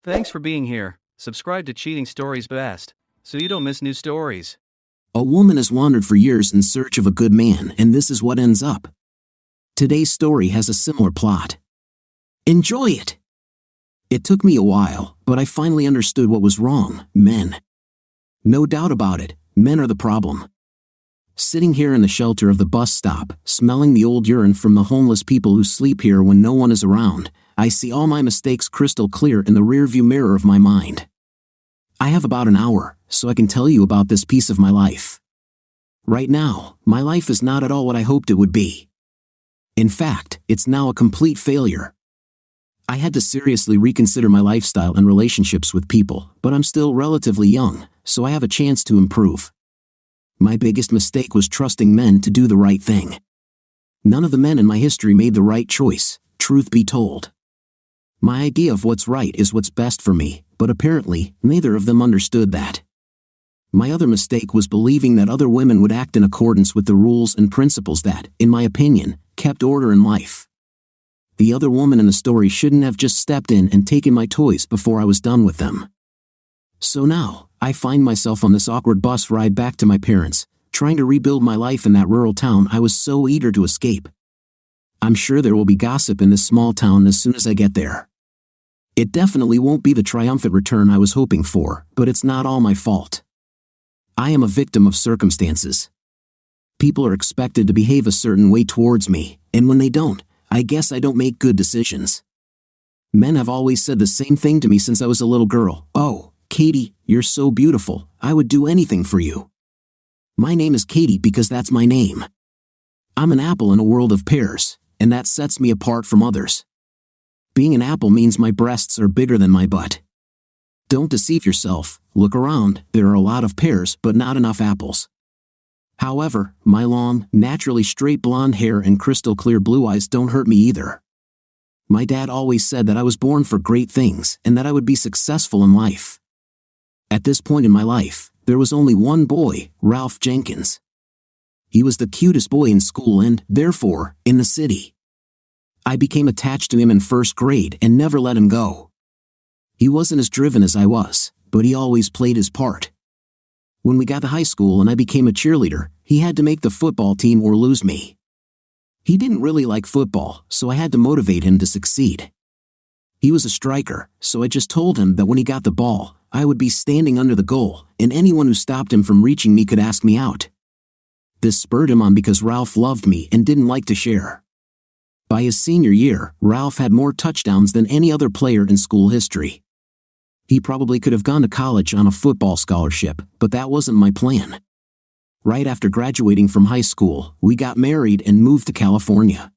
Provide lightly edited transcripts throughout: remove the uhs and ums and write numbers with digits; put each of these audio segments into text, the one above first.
Thanks for being here. Subscribe to Cheating Stories Best, so you don't miss new stories. A woman has wandered for years in search of a good man, and this is what ends up. Today's story has a similar plot. Enjoy it! It took me a while, but I finally understood what was wrong: men. No doubt about it, men are the problem. Sitting here in the shelter of the bus stop, smelling the old urine from the homeless people who sleep here when no one is around, I see all my mistakes crystal clear in the rearview mirror of my mind. I have about an hour, so I can tell you about this piece of my life. Right now, my life is not at all what I hoped it would be. In fact, it's now a complete failure. I had to seriously reconsider my lifestyle and relationships with people, but I'm still relatively young, so I have a chance to improve. My biggest mistake was trusting men to do the right thing. None of the men in my history made the right choice, truth be told. My idea of what's right is what's best for me, but apparently, neither of them understood that. My other mistake was believing that other women would act in accordance with the rules and principles that, in my opinion, kept order in life. The other woman in the story shouldn't have just stepped in and taken my toys before I was done with them. So now, I find myself on this awkward bus ride back to my parents, trying to rebuild my life in that rural town I was so eager to escape. I'm sure there will be gossip in this small town as soon as I get there. It definitely won't be the triumphant return I was hoping for, but it's not all my fault. I am a victim of circumstances. People are expected to behave a certain way towards me, and when they don't, I guess I don't make good decisions. Men have always said the same thing to me since I was a little girl. "Oh, Katie, you're so beautiful, I would do anything for you." My name is Katie because that's my name. I'm an apple in a world of pears, and that sets me apart from others. Being an apple means my breasts are bigger than my butt. Don't deceive yourself, look around, there are a lot of pears but not enough apples. However, my long, naturally straight blonde hair and crystal clear blue eyes don't hurt me either. My dad always said that I was born for great things and that I would be successful in life. At this point in my life, there was only one boy, Ralph Jenkins. He was the cutest boy in school and, therefore, in the city. I became attached to him in first grade and never let him go. He wasn't as driven as I was, but he always played his part. When we got to high school and I became a cheerleader, he had to make the football team or lose me. He didn't really like football, so I had to motivate him to succeed. He was a striker, so I just told him that when he got the ball, I would be standing under the goal, and anyone who stopped him from reaching me could ask me out. This spurred him on because Ralph loved me and didn't like to share. By his senior year, Ralph had more touchdowns than any other player in school history. He probably could have gone to college on a football scholarship, but that wasn't my plan. Right after graduating from high school, we got married and moved to California.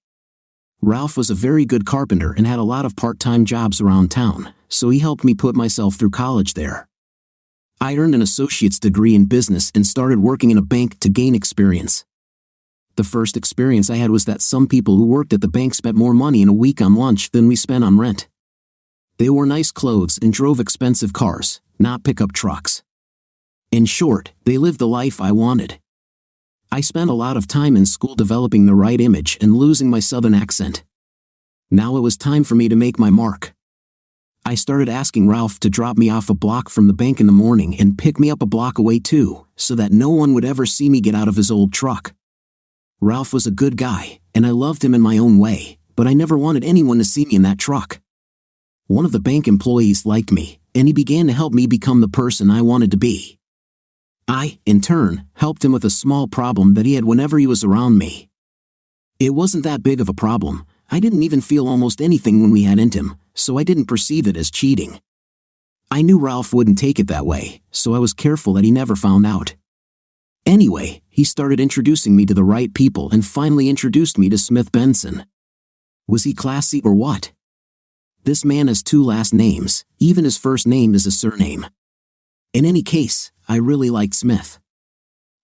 Ralph was a very good carpenter and had a lot of part-time jobs around town, so he helped me put myself through college there. I earned an associate's degree in business and started working in a bank to gain experience. The first experience I had was that some people who worked at the bank spent more money in a week on lunch than we spent on rent. They wore nice clothes and drove expensive cars, not pickup trucks. In short, they lived the life I wanted. I spent a lot of time in school developing the right image and losing my southern accent. Now it was time for me to make my mark. I started asking Ralph to drop me off a block from the bank in the morning and pick me up a block away too, so that no one would ever see me get out of his old truck. Ralph was a good guy, and I loved him in my own way, but I never wanted anyone to see me in that truck. One of the bank employees liked me, and he began to help me become the person I wanted to be. I, in turn, helped him with a small problem that he had whenever he was around me. It wasn't that big of a problem. I didn't even feel almost anything when we had intim, so I didn't perceive it as cheating. I knew Ralph wouldn't take it that way, so I was careful that he never found out. Anyway, he started introducing me to the right people and finally introduced me to Smith Benson. Was he classy or what? This man has 2 last names, even his first name is a surname. In any case, I really liked Smith.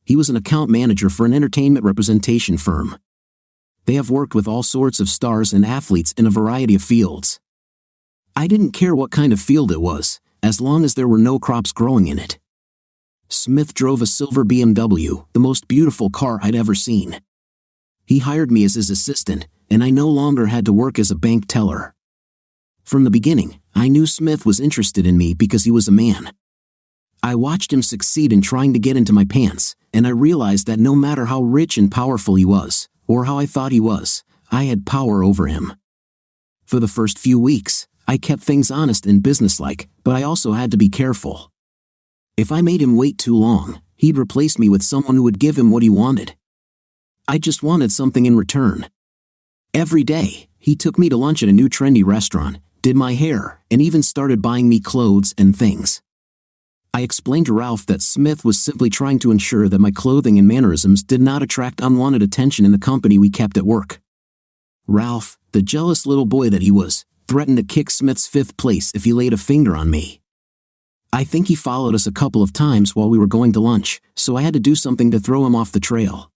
He was an account manager for an entertainment representation firm. They have worked with all sorts of stars and athletes in a variety of fields. I didn't care what kind of field it was, as long as there were no crops growing in it. Smith drove a silver BMW, the most beautiful car I'd ever seen. He hired me as his assistant, and I no longer had to work as a bank teller. From the beginning, I knew Smith was interested in me because he was a man. I watched him succeed in trying to get into my pants, and I realized that no matter how rich and powerful he was, or how I thought he was, I had power over him. For the first few weeks, I kept things honest and businesslike, but I also had to be careful. If I made him wait too long, he'd replace me with someone who would give him what he wanted. I just wanted something in return. Every day, he took me to lunch at a new trendy restaurant, did my hair, and even started buying me clothes and things. I explained to Ralph that Smith was simply trying to ensure that my clothing and mannerisms did not attract unwanted attention in the company we kept at work. Ralph, the jealous little boy that he was, threatened to kick Smith's fifth place if he laid a finger on me. I think he followed us a couple of times while we were going to lunch, so I had to do something to throw him off the trail.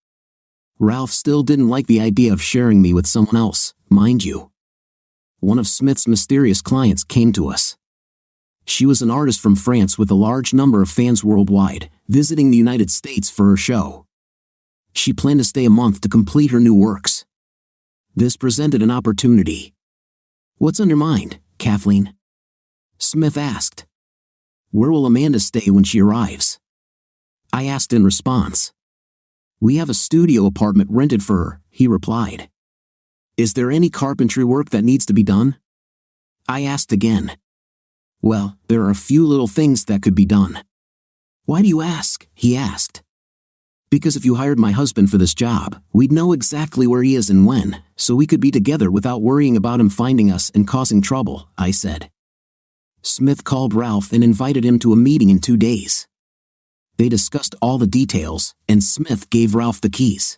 Ralph still didn't like the idea of sharing me with someone else, mind you. One of Smith's mysterious clients came to us. She was an artist from France with a large number of fans worldwide, visiting the United States for her show. She planned to stay a month to complete her new works. This presented an opportunity. "What's on your mind, Kathleen?" Smith asked. "Where will Amanda stay when she arrives?" I asked in response. "We have a studio apartment rented for her," he replied. "Is there any carpentry work that needs to be done?" I asked again. "Well, there are a few little things that could be done." "Why do you ask?" he asked. "Because if you hired my husband for this job, we'd know exactly where he is and when, so we could be together without worrying about him finding us and causing trouble," I said. Smith called Ralph and invited him to a meeting in 2 days. They discussed all the details, and Smith gave Ralph the keys.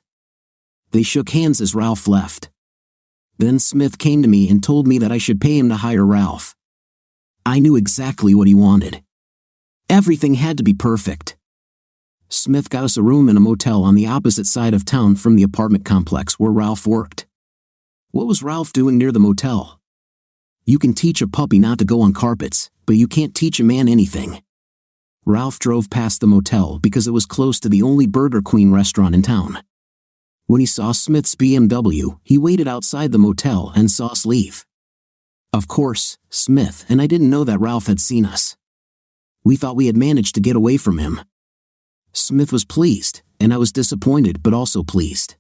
They shook hands as Ralph left. Then Smith came to me and told me that I should pay him to hire Ralph. I knew exactly what he wanted. Everything had to be perfect. Smith got us a room in a motel on the opposite side of town from the apartment complex where Ralph worked. What was Ralph doing near the motel? You can teach a puppy not to go on carpets, but you can't teach a man anything. Ralph drove past the motel because it was close to the only Burger Queen restaurant in town. When he saw Smith's BMW, he waited outside the motel and saw us leave. Of course, Smith and I didn't know that Ralph had seen us. We thought we had managed to get away from him. Smith was pleased, and I was disappointed but also pleased.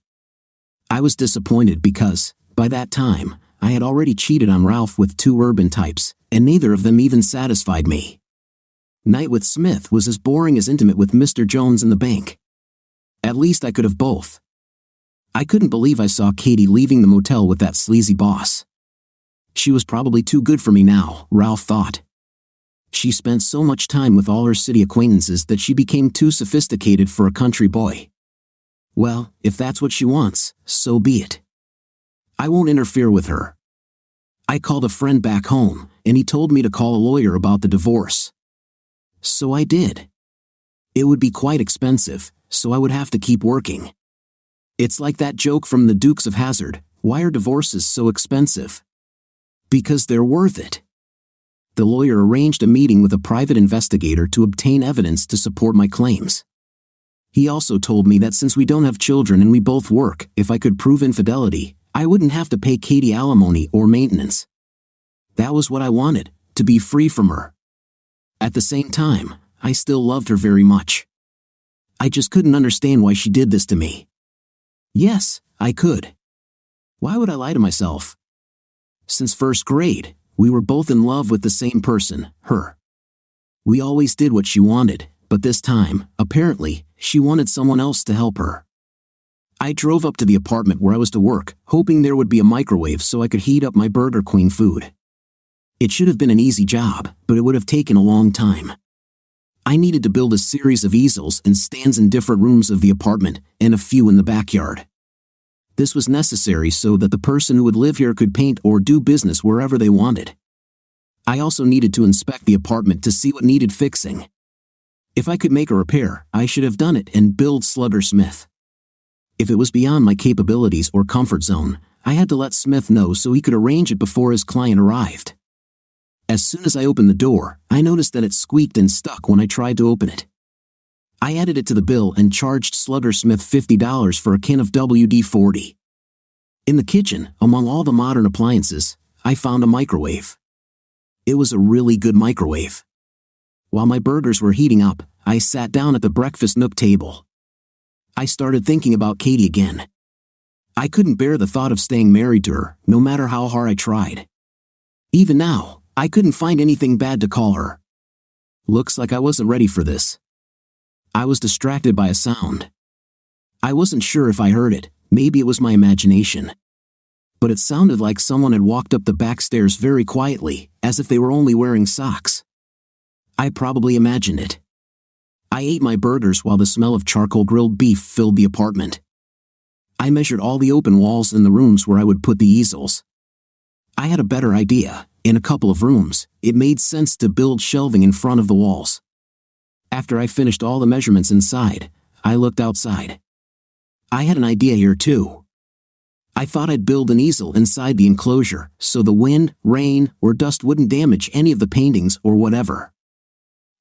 I was disappointed because, by that time, I had already cheated on Ralph with 2 urban types, and neither of them even satisfied me. Night with Smith was as boring as intimate with Mr. Jones in the bank. At least I could have both. I couldn't believe I saw Katie leaving the motel with that sleazy boss. She was probably too good for me now, Ralph thought. She spent so much time with all her city acquaintances that she became too sophisticated for a country boy. Well, if that's what she wants, so be it. I won't interfere with her. I called a friend back home, and he told me to call a lawyer about the divorce. So I did. It would be quite expensive, so I would have to keep working. It's like that joke from the Dukes of Hazzard, why are divorces so expensive? Because they're worth it. The lawyer arranged a meeting with a private investigator to obtain evidence to support my claims. He also told me that since we don't have children and we both work, if I could prove infidelity, I wouldn't have to pay Katie alimony or maintenance. That was what I wanted, to be free from her. At the same time, I still loved her very much. I just couldn't understand why she did this to me. Yes, I could. Why would I lie to myself? Since first grade, we were both in love with the same person, her. We always did what she wanted, but this time, apparently, she wanted someone else to help her. I drove up to the apartment where I was to work, hoping there would be a microwave so I could heat up my Burger Queen food. It should have been an easy job, but it would have taken a long time. I needed to build a series of easels and stands in different rooms of the apartment, and a few in the backyard. This was necessary so that the person who would live here could paint or do business wherever they wanted. I also needed to inspect the apartment to see what needed fixing. If I could make a repair, I should have done it and billed Slugger Smith. If it was beyond my capabilities or comfort zone, I had to let Smith know so he could arrange it before his client arrived. As soon as I opened the door, I noticed that it squeaked and stuck when I tried to open it. I added it to the bill and charged Slugger Smith $50 for a can of WD-40. In the kitchen, among all the modern appliances, I found a microwave. It was a really good microwave. While my burgers were heating up, I sat down at the breakfast nook table. I started thinking about Katie again. I couldn't bear the thought of staying married to her, no matter how hard I tried. Even now, I couldn't find anything bad to call her. Looks like I wasn't ready for this. I was distracted by a sound. I wasn't sure if I heard it, maybe it was my imagination. But it sounded like someone had walked up the back stairs very quietly, as if they were only wearing socks. I probably imagined it. I ate my burgers while the smell of charcoal grilled beef filled the apartment. I measured all the open walls in the rooms where I would put the easels. I had a better idea. In a couple of rooms, it made sense to build shelving in front of the walls. After I finished all the measurements inside, I looked outside. I had an idea here too. I thought I'd build an easel inside the enclosure so the wind, rain, or dust wouldn't damage any of the paintings or whatever.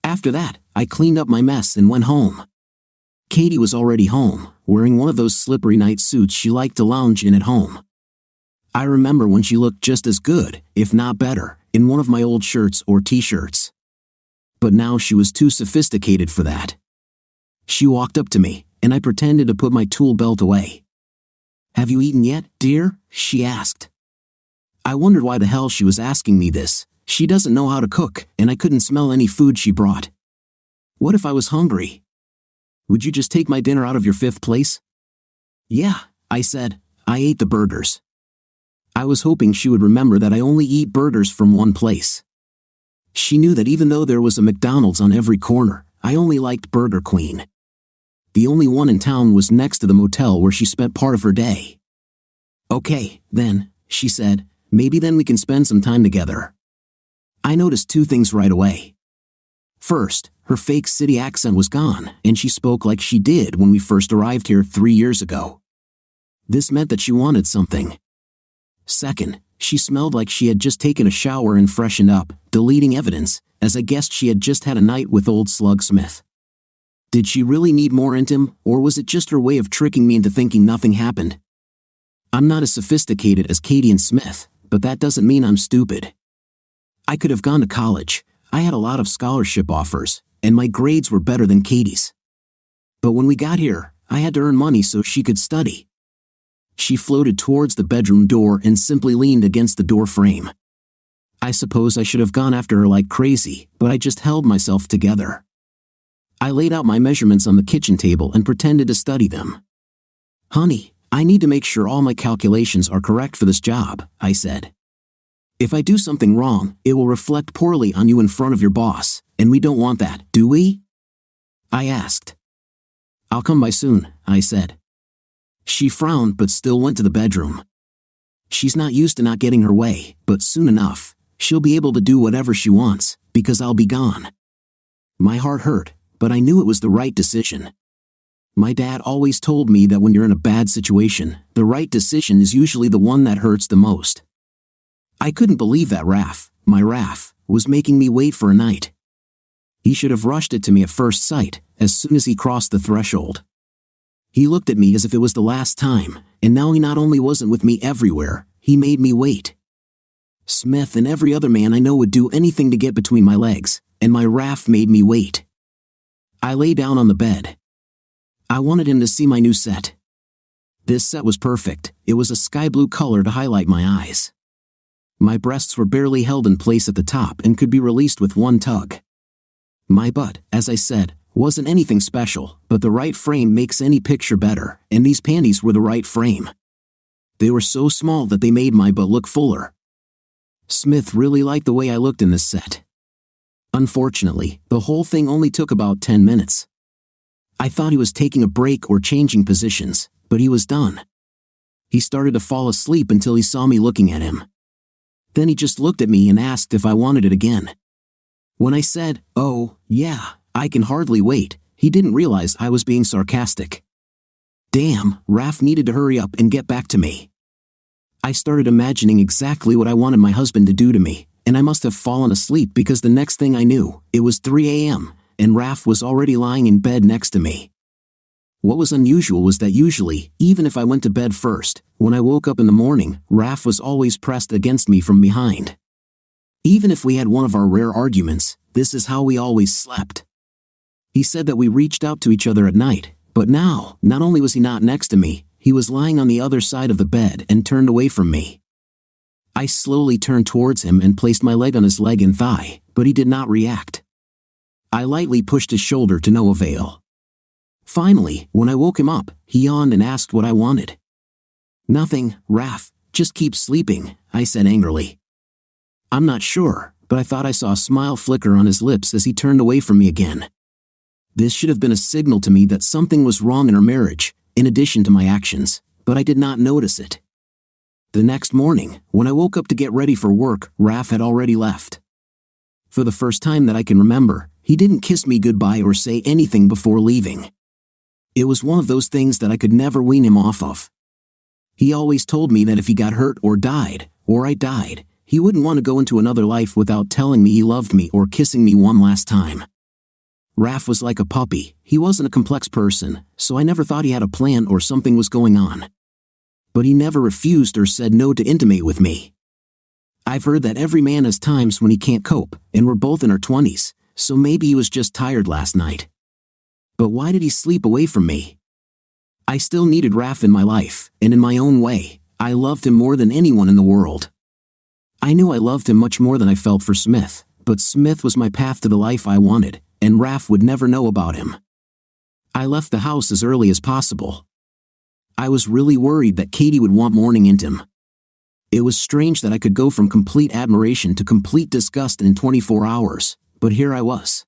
After that, I cleaned up my mess and went home. Katie was already home, wearing one of those slippery night suits she liked to lounge in at home. I remember when she looked just as good, if not better, in one of my old shirts or t-shirts. But now she was too sophisticated for that. She walked up to me, and I pretended to put my tool belt away. "Have you eaten yet, dear?" she asked. I wondered why the hell she was asking me this. She doesn't know how to cook, and I couldn't smell any food she brought. What if I was hungry? "Would you just take my dinner out of your fifth place?" "Yeah," I said. I ate the burgers. I was hoping she would remember that I only eat burgers from one place. She knew that even though there was a McDonald's on every corner, I only liked Burger Queen. The only one in town was next to the motel where she spent part of her day. "Okay, then," she said, "maybe then we can spend some time together." I noticed two things right away. First, her fake city accent was gone, and she spoke like she did when we first arrived here 3 years ago. This meant that she wanted something. Second, she smelled like she had just taken a shower and freshened up, deleting evidence, as I guessed she had just had a night with old Slug Smith. Did she really need more intim, or was it just her way of tricking me into thinking nothing happened? I'm not as sophisticated as Katie and Smith, but that doesn't mean I'm stupid. I could have gone to college. I had a lot of scholarship offers, and my grades were better than Katie's. But when we got here, I had to earn money so she could study. She floated towards the bedroom door and simply leaned against the door frame. I suppose I should have gone after her like crazy, but I just held myself together. I laid out my measurements on the kitchen table and pretended to study them. "Honey, I need to make sure all my calculations are correct for this job," I said. "If I do something wrong, it will reflect poorly on you in front of your boss, and we don't want that, do we?" I asked. "I'll come by soon," I said. She frowned but still went to the bedroom. She's not used to not getting her way, but soon enough, she'll be able to do whatever she wants, because I'll be gone. My heart hurt, but I knew it was the right decision. My dad always told me that when you're in a bad situation, the right decision is usually the one that hurts the most. I couldn't believe that my Raph, was making me wait for a night. He should have rushed it to me at first sight, as soon as he crossed the threshold. He looked at me as if it was the last time, and now he not only wasn't with me everywhere, he made me wait. Smith and every other man I know would do anything to get between my legs, and my Raph made me wait. I lay down on the bed. I wanted him to see my new set. This set was perfect. It was a sky blue color to highlight my eyes. My breasts were barely held in place at the top and could be released with one tug. My butt, as I said, wasn't anything special, but the right frame makes any picture better, and these panties were the right frame. They were so small that they made my butt look fuller. Smith really liked the way I looked in this set. Unfortunately, the whole thing only took about 10 minutes. I thought he was taking a break or changing positions, but he was done. He started to fall asleep until he saw me looking at him. Then he just looked at me and asked if I wanted it again. When I said, "Oh, yeah, I can hardly wait," he didn't realize I was being sarcastic. Damn, Raph needed to hurry up and get back to me. I started imagining exactly what I wanted my husband to do to me, and I must have fallen asleep because the next thing I knew, it was 3 a.m., and Raph was already lying in bed next to me. What was unusual was that usually, even if I went to bed first, when I woke up in the morning, Raph was always pressed against me from behind. Even if we had one of our rare arguments, this is how we always slept. He said that we reached out to each other at night, but now, not only was he not next to me, he was lying on the other side of the bed and turned away from me. I slowly turned towards him and placed my leg on his leg and thigh, but he did not react. I lightly pushed his shoulder to no avail. Finally, when I woke him up, he yawned and asked what I wanted. "Nothing, Raph, just keep sleeping," I said angrily. I'm not sure, but I thought I saw a smile flicker on his lips as he turned away from me again. This should have been a signal to me that something was wrong in our marriage, in addition to my actions, but I did not notice it. The next morning, when I woke up to get ready for work, Raph had already left. For the first time that I can remember, he didn't kiss me goodbye or say anything before leaving. It was one of those things that I could never wean him off of. He always told me that if he got hurt or died, or I died, he wouldn't want to go into another life without telling me he loved me or kissing me one last time. Raph was like a puppy. He wasn't a complex person, so I never thought he had a plan or something was going on. But he never refused or said no to intimate with me. I've heard that every man has times when he can't cope, and we're both in our 20s, so maybe he was just tired last night. But why did he sleep away from me? I still needed Raph in my life, and in my own way, I loved him more than anyone in the world. I knew I loved him much more than I felt for Smith, but Smith was my path to the life I wanted, and Raph would never know about him. I left the house as early as possible. I was really worried that Katie would want morning intim. It was strange that I could go from complete admiration to complete disgust in 24 hours, but here I was.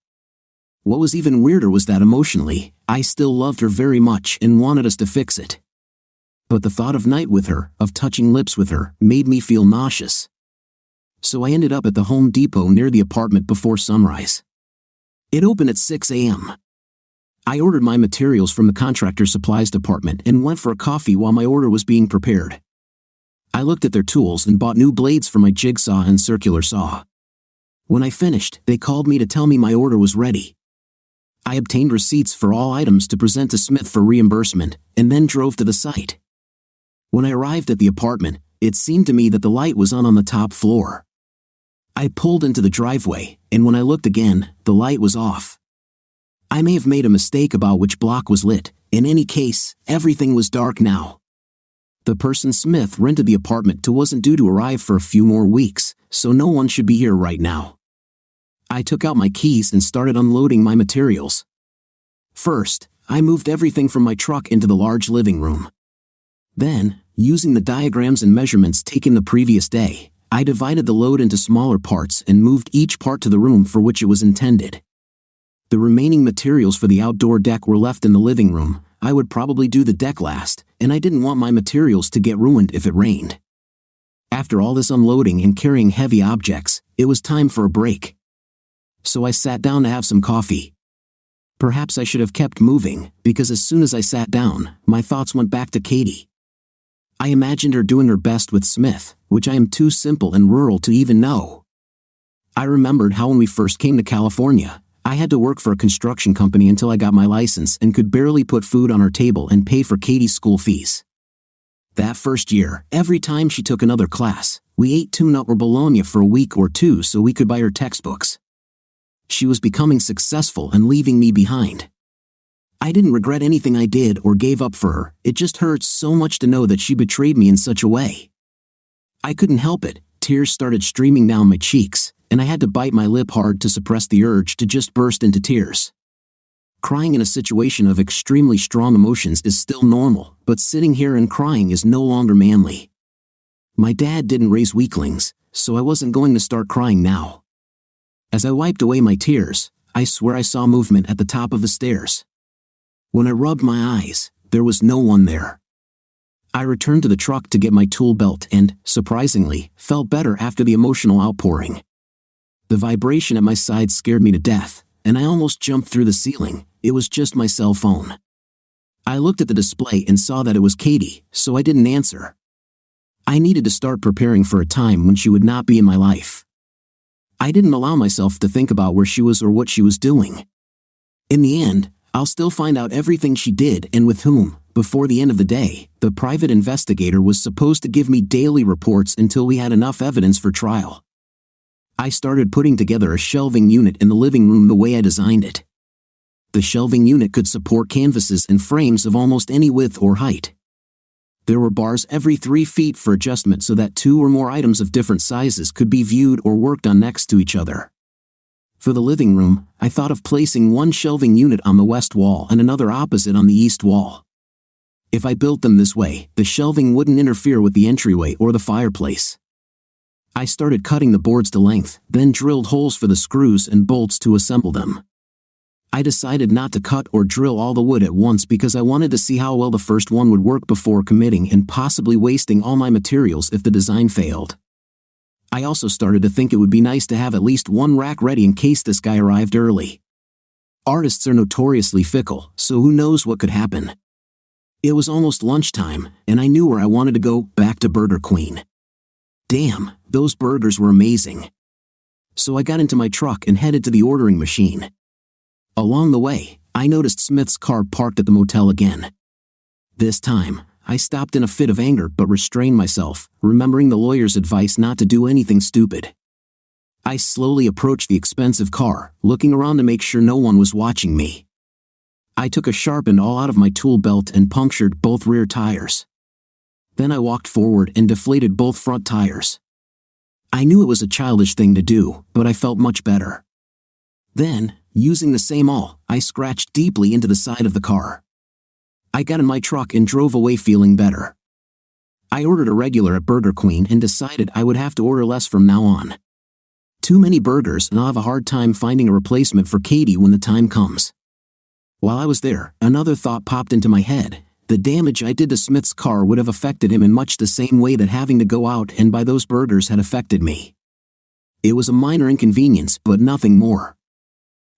What was even weirder was that emotionally, I still loved her very much and wanted us to fix it. But the thought of night with her, of touching lips with her, made me feel nauseous. So I ended up at the Home Depot near the apartment before sunrise. It opened at 6 a.m. I ordered my materials from the contractor supplies department and went for a coffee while my order was being prepared. I looked at their tools and bought new blades for my jigsaw and circular saw. When I finished, they called me to tell me my order was ready. I obtained receipts for all items to present to Smith for reimbursement, and then drove to the site. When I arrived at the apartment, it seemed to me that the light was on the top floor. I pulled into the driveway, and when I looked again, the light was off. I may have made a mistake about which block was lit. In any case, everything was dark now. The person Smith rented the apartment to wasn't due to arrive for a few more weeks, so no one should be here right now. I took out my keys and started unloading my materials. First, I moved everything from my truck into the large living room. Then, using the diagrams and measurements taken the previous day, I divided the load into smaller parts and moved each part to the room for which it was intended. The remaining materials for the outdoor deck were left in the living room. I would probably do the deck last, and I didn't want my materials to get ruined if it rained. After all this unloading and carrying heavy objects, it was time for a break. So I sat down to have some coffee. Perhaps I should have kept moving, because as soon as I sat down, my thoughts went back to Katie. I imagined her doing her best with Smith, which I am too simple and rural to even know. I remembered how when we first came to California, I had to work for a construction company until I got my license and could barely put food on our table and pay for Katie's school fees. That first year, every time she took another class, we ate tuna or bologna for a week or two so we could buy her textbooks. She was becoming successful and leaving me behind. I didn't regret anything I did or gave up for her. It just hurts so much to know that she betrayed me in such a way. I couldn't help it. Tears started streaming down my cheeks, and I had to bite my lip hard to suppress the urge to just burst into tears. Crying in a situation of extremely strong emotions is still normal, but sitting here and crying is no longer manly. My dad didn't raise weaklings, so I wasn't going to start crying now. As I wiped away my tears, I swear I saw movement at the top of the stairs. When I rubbed my eyes, there was no one there. I returned to the truck to get my tool belt and, surprisingly, felt better after the emotional outpouring. The vibration at my side scared me to death, and I almost jumped through the ceiling. It was just my cell phone. I looked at the display and saw that it was Katie, so I didn't answer. I needed to start preparing for a time when she would not be in my life. I didn't allow myself to think about where she was or what she was doing. In the end, I'll still find out everything she did and with whom. Before the end of the day, the private investigator was supposed to give me daily reports until we had enough evidence for trial. I started putting together a shelving unit in the living room the way I designed it. The shelving unit could support canvases and frames of almost any width or height. There were bars every 3 feet for adjustment so that 2 or more items of different sizes could be viewed or worked on next to each other. For the living room, I thought of placing one shelving unit on the west wall and another opposite on the east wall. If I built them this way, the shelving wouldn't interfere with the entryway or the fireplace. I started cutting the boards to length, then drilled holes for the screws and bolts to assemble them. I decided not to cut or drill all the wood at once because I wanted to see how well the first one would work before committing and possibly wasting all my materials if the design failed. I also started to think it would be nice to have at least one rack ready in case this guy arrived early. Artists are notoriously fickle, so who knows what could happen. It was almost lunchtime, and I knew where I wanted to go, back to Burger Queen. Damn, those burgers were amazing. So I got into my truck and headed to the ordering machine. Along the way, I noticed Smith's car parked at the motel again. This time, I stopped in a fit of anger but restrained myself, remembering the lawyer's advice not to do anything stupid. I slowly approached the expensive car, looking around to make sure no one was watching me. I took a sharpened awl out of my tool belt and punctured both rear tires. Then I walked forward and deflated both front tires. I knew it was a childish thing to do, but I felt much better. Then, using the same awl, I scratched deeply into the side of the car. I got in my truck and drove away feeling better. I ordered a regular at Burger Queen and decided I would have to order less from now on. Too many burgers and I'll have a hard time finding a replacement for Katie when the time comes. While I was there, another thought popped into my head. The damage I did to Smith's car would have affected him in much the same way that having to go out and buy those burgers had affected me. It was a minor inconvenience, but nothing more.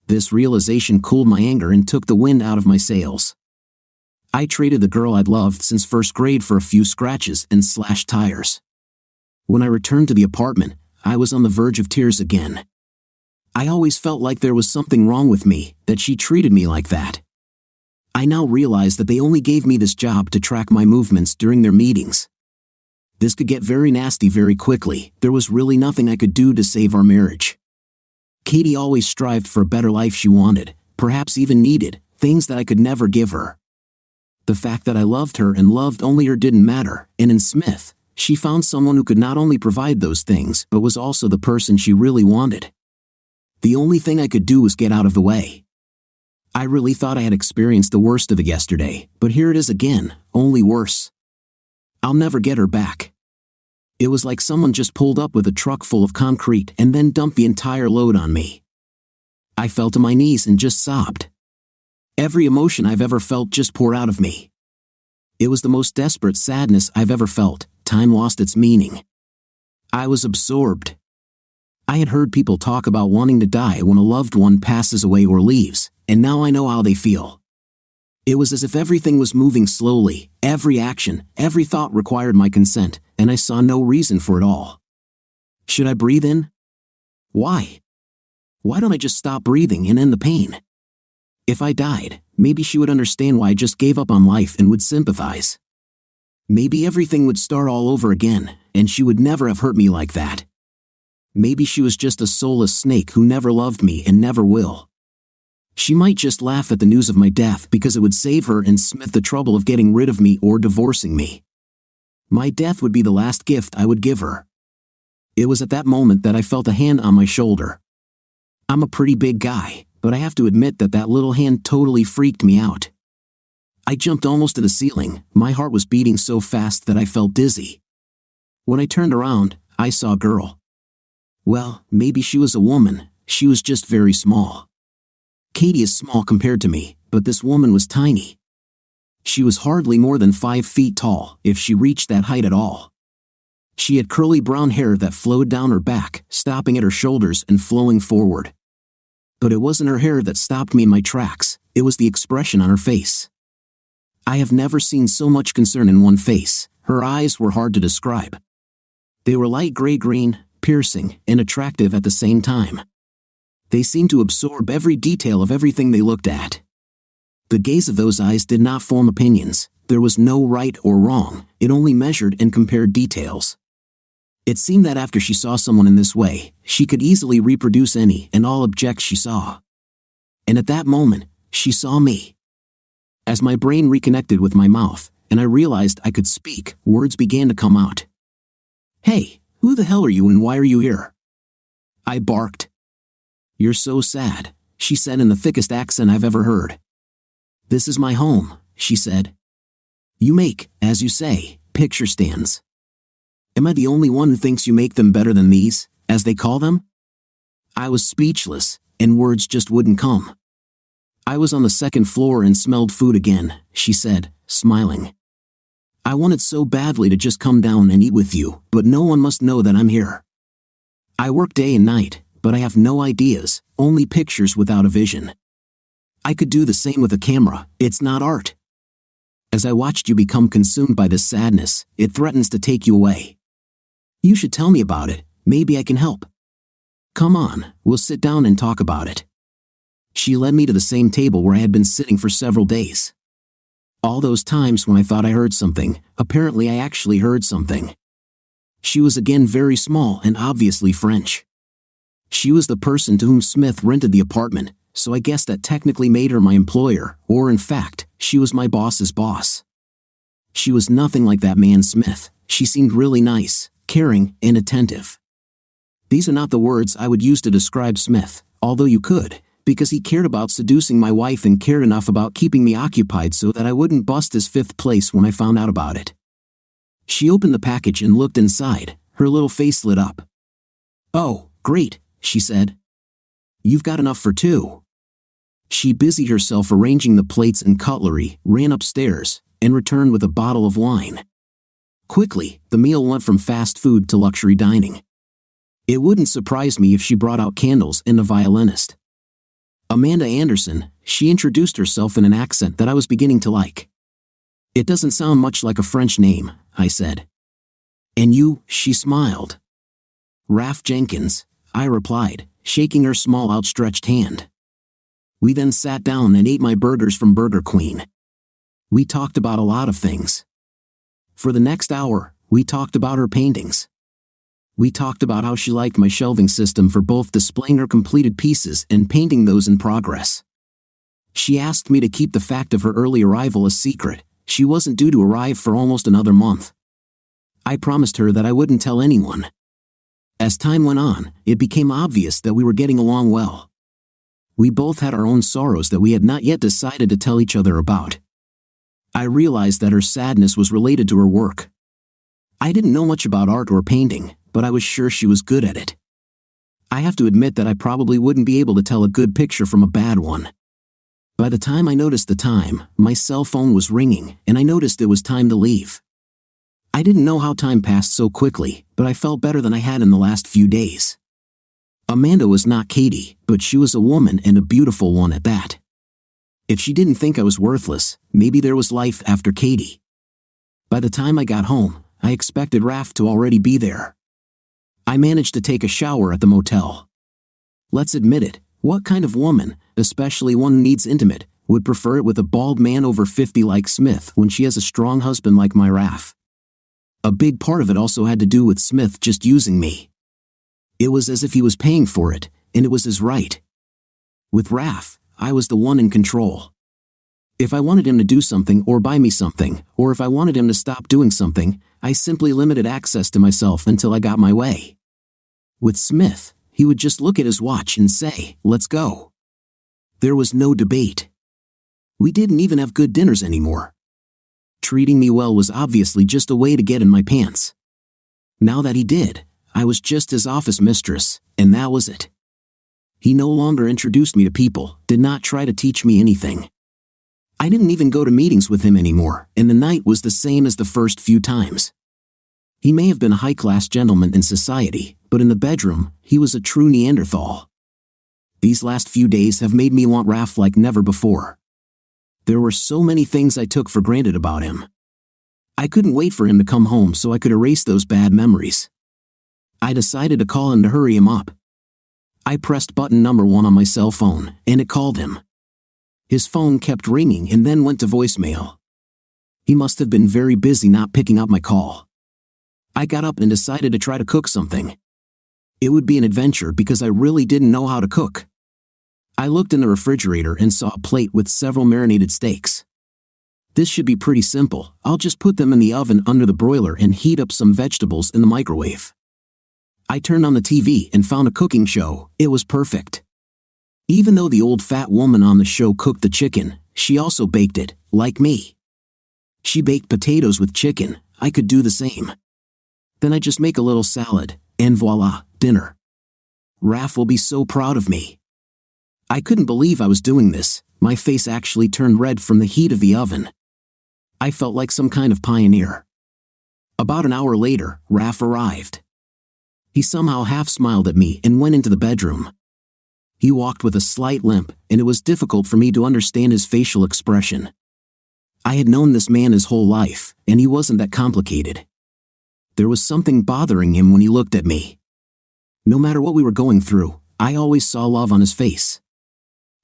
This realization cooled my anger and took the wind out of my sails. I traded the girl I'd loved since first grade for a few scratches and slashed tires. When I returned to the apartment, I was on the verge of tears again. I always felt like there was something wrong with me, that she treated me like that. I now realized that they only gave me this job to track my movements during their meetings. This could get very nasty very quickly. There was really nothing I could do to save our marriage. Katie always strived for a better life she wanted, perhaps even needed, things that I could never give her. The fact that I loved her and loved only her didn't matter, and in Smith, she found someone who could not only provide those things but was also the person she really wanted. The only thing I could do was get out of the way. I really thought I had experienced the worst of it yesterday, but here it is again, only worse. I'll never get her back. It was like someone just pulled up with a truck full of concrete and then dumped the entire load on me. I fell to my knees and just sobbed. Every emotion I've ever felt just poured out of me. It was the most desperate sadness I've ever felt. Time lost its meaning. I was absorbed. I had heard people talk about wanting to die when a loved one passes away or leaves, and now I know how they feel. It was as if everything was moving slowly, every action, every thought required my consent, and I saw no reason for it all. Should I breathe in? Why? Why don't I just stop breathing and end the pain? If I died, maybe she would understand why I just gave up on life and would sympathize. Maybe everything would start all over again, and she would never have hurt me like that. Maybe she was just a soulless snake who never loved me and never will. She might just laugh at the news of my death because it would save her and Smith the trouble of getting rid of me or divorcing me. My death would be the last gift I would give her. It was at that moment that I felt a hand on my shoulder. I'm a pretty big guy, but I have to admit that that little hand totally freaked me out. I jumped almost to the ceiling. My heart was beating so fast that I felt dizzy. When I turned around, I saw a girl. Well, maybe she was a woman. She was just very small. Katie is small compared to me, but this woman was tiny. She was hardly more than 5 feet tall, if she reached that height at all. She had curly brown hair that flowed down her back, stopping at her shoulders and flowing forward. But it wasn't her hair that stopped me in my tracks, it was the expression on her face. I have never seen so much concern in one face. Her eyes were hard to describe. They were light gray-green, piercing, and attractive at the same time. They seemed to absorb every detail of everything they looked at. The gaze of those eyes did not form opinions. There was no right or wrong, it only measured and compared details. It seemed that after she saw someone in this way, she could easily reproduce any and all objects she saw. And at that moment, she saw me. As my brain reconnected with my mouth, and I realized I could speak, words began to come out. "Hey, who the hell are you and why are you here?" I barked. "You're so sad," she said in the thickest accent I've ever heard. "This is my home," she said. "You make, as you say, picture stands. Am I the only one who thinks you make them better than these, as they call them?" I was speechless, and words just wouldn't come. "I was on the second floor and smelled food again," she said, smiling. "I wanted so badly to just come down and eat with you, but no one must know that I'm here. I work day and night, but I have no ideas, only pictures without a vision. I could do the same with a camera, it's not art. As I watched you become consumed by this sadness, it threatens to take you away. You should tell me about it, maybe I can help. Come on, we'll sit down and talk about it." She led me to the same table where I had been sitting for several days. All those times when I thought I heard something, apparently I actually heard something. She was again very small and obviously French. She was the person to whom Smith rented the apartment, so I guess that technically made her my employer, or in fact, she was my boss's boss. She was nothing like that man Smith. She seemed really nice, caring, and attentive. These are not the words I would use to describe Smith, although you could, because he cared about seducing my wife and cared enough about keeping me occupied so that I wouldn't bust his fifth place when I found out about it. She opened the package and looked inside, her little face lit up. "Oh, great," she said. "You've got enough for two." She busied herself arranging the plates and cutlery, ran upstairs, and returned with a bottle of wine. Quickly, the meal went from fast food to luxury dining. It wouldn't surprise me if she brought out candles and a violinist. "Amanda Anderson," she introduced herself in an accent that I was beginning to like. "It doesn't sound much like a French name," I said. "And you?" she smiled. "Raph Jenkins," I replied, shaking her small outstretched hand. We then sat down and ate my burgers from Burger Queen. We talked about a lot of things. For the next hour, we talked about her paintings. We talked about how she liked my shelving system for both displaying her completed pieces and painting those in progress. She asked me to keep the fact of her early arrival a secret. She wasn't due to arrive for almost another month. I promised her that I wouldn't tell anyone. As time went on, it became obvious that we were getting along well. We both had our own sorrows that we had not yet decided to tell each other about. I realized that her sadness was related to her work. I didn't know much about art or painting, but I was sure she was good at it. I have to admit that I probably wouldn't be able to tell a good picture from a bad one. By the time I noticed the time, my cell phone was ringing, and I noticed it was time to leave. I didn't know how time passed so quickly, but I felt better than I had in the last few days. Amanda was not Katie, but she was a woman and a beautiful one at that. If she didn't think I was worthless, maybe there was life after Katie. By the time I got home, I expected Raph to already be there. I managed to take a shower at the motel. Let's admit it, what kind of woman, especially one who needs intimate, would prefer it with a bald man over 50 like Smith when she has a strong husband like my Raph? A big part of it also had to do with Smith just using me. It was as if he was paying for it, and it was his right. With Raph, I was the one in control. If I wanted him to do something or buy me something, or if I wanted him to stop doing something, I simply limited access to myself until I got my way. With Smith, he would just look at his watch and say, "Let's go." There was no debate. We didn't even have good dinners anymore. Treating me well was obviously just a way to get in my pants. Now that he did, I was just his office mistress, and that was it. He no longer introduced me to people, did not try to teach me anything. I didn't even go to meetings with him anymore, and the night was the same as the first few times. He may have been a high-class gentleman in society, but in the bedroom, he was a true Neanderthal. These last few days have made me want Raph like never before. There were so many things I took for granted about him. I couldn't wait for him to come home so I could erase those bad memories. I decided to call him to hurry him up. I pressed button number 1 on my cell phone, and it called him. His phone kept ringing and then went to voicemail. He must have been very busy not picking up my call. I got up and decided to try to cook something. It would be an adventure because I really didn't know how to cook. I looked in the refrigerator and saw a plate with several marinated steaks. This should be pretty simple. I'll just put them in the oven under the broiler and heat up some vegetables in the microwave. I turned on the TV and found a cooking show. It was perfect. Even though the old fat woman on the show cooked the chicken, she also baked it, like me. She baked potatoes with chicken. I could do the same. Then I just make a little salad, and voila, dinner. Raph will be so proud of me. I couldn't believe I was doing this. My face actually turned red from the heat of the oven. I felt like some kind of pioneer. About an hour later, Raph arrived. He somehow half smiled at me and went into the bedroom. He walked with a slight limp, and it was difficult for me to understand his facial expression. I had known this man his whole life, and he wasn't that complicated. There was something bothering him when he looked at me. No matter what we were going through, I always saw love on his face.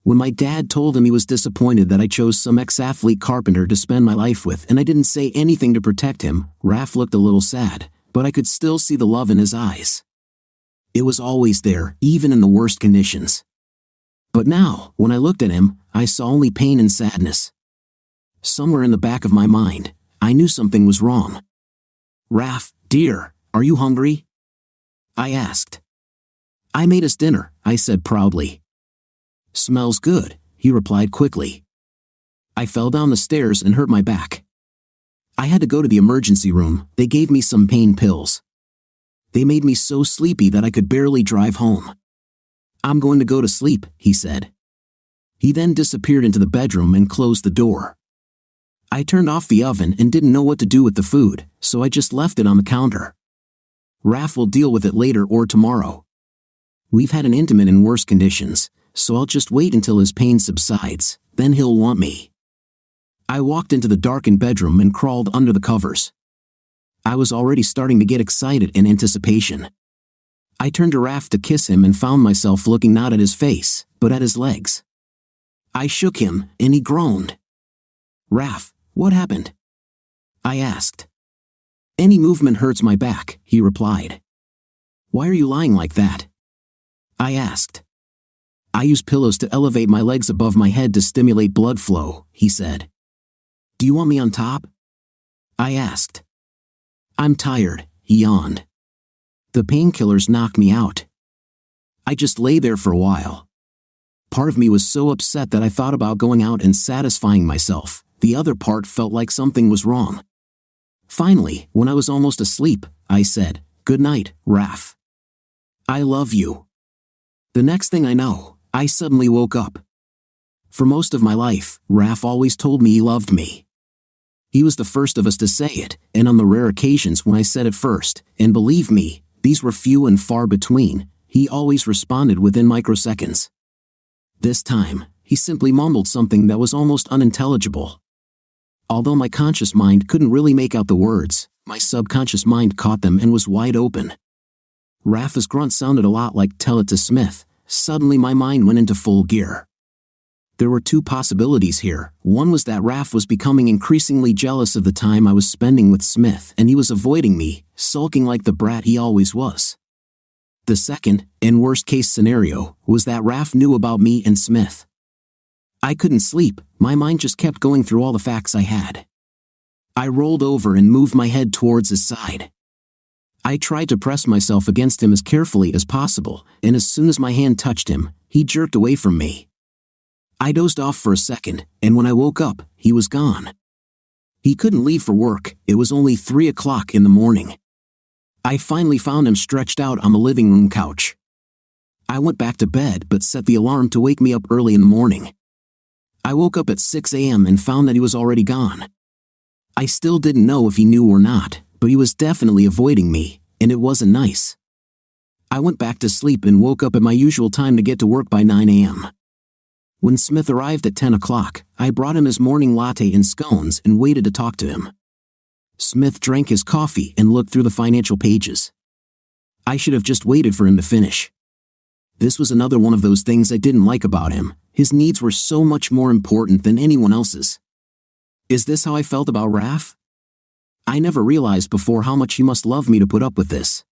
When my dad told him he was disappointed that I chose some ex-athlete carpenter to spend my life with and I didn't say anything to protect him, Raph looked a little sad, but I could still see the love in his eyes. It was always there, even in the worst conditions. But now, when I looked at him, I saw only pain and sadness. Somewhere in the back of my mind, I knew something was wrong. "Raph, dear, are you hungry?" I asked. "I made us dinner," I said proudly. "Smells good," he replied quickly. I fell down the stairs and hurt my back. I had to go to the emergency room. They gave me some pain pills. They made me so sleepy that I could barely drive home. "I'm going to go to sleep," he said. He then disappeared into the bedroom and closed the door. I turned off the oven and didn't know what to do with the food, so I just left it on the counter. Raph will deal with it later or tomorrow. We've had an intimate in worse conditions, so I'll just wait until his pain subsides, then he'll want me. I walked into the darkened bedroom and crawled under the covers. I was already starting to get excited in anticipation. I turned to Raph to kiss him and found myself looking not at his face, but at his legs. I shook him, and he groaned. "Raph, what happened?" I asked. "Any movement hurts my back," he replied. "Why are you lying like that?" I asked. "I use pillows to elevate my legs above my head to stimulate blood flow," he said. "Do you want me on top?" I asked. "I'm tired," he yawned. "The painkillers knocked me out." I just lay there for a while. Part of me was so upset that I thought about going out and satisfying myself. The other part felt like something was wrong. Finally, when I was almost asleep, I said, "Good night, Raph. I love you." The next thing I know, I suddenly woke up. For most of my life, Raph always told me he loved me. He was the first of us to say it, and on the rare occasions when I said it first, and believe me, these were few and far between, he always responded within microseconds. This time, he simply mumbled something that was almost unintelligible. Although my conscious mind couldn't really make out the words, my subconscious mind caught them and was wide open. Raph's grunt sounded a lot like "tell it to Smith." Suddenly my mind went into full gear. There were two possibilities here. One was that Raph was becoming increasingly jealous of the time I was spending with Smith and he was avoiding me, sulking like the brat he always was. The second, and worst case scenario, was that Raph knew about me and Smith. I couldn't sleep, my mind just kept going through all the facts I had. I rolled over and moved my head towards his side. I tried to press myself against him as carefully as possible, and as soon as my hand touched him, he jerked away from me. I dozed off for a second, and when I woke up, he was gone. He couldn't leave for work. It was only 3 o'clock in the morning. I finally found him stretched out on the living room couch. I went back to bed but set the alarm to wake me up early in the morning. I woke up at 6 a.m. and found that he was already gone. I still didn't know if he knew or not, but he was definitely avoiding me, and it wasn't nice. I went back to sleep and woke up at my usual time to get to work by 9 a.m. When Smith arrived at 10 o'clock, I brought him his morning latte and scones and waited to talk to him. Smith drank his coffee and looked through the financial pages. I should have just waited for him to finish. This was another one of those things I didn't like about him. His needs were so much more important than anyone else's. Is this how I felt about Raph? I never realized before how much he must love me to put up with this.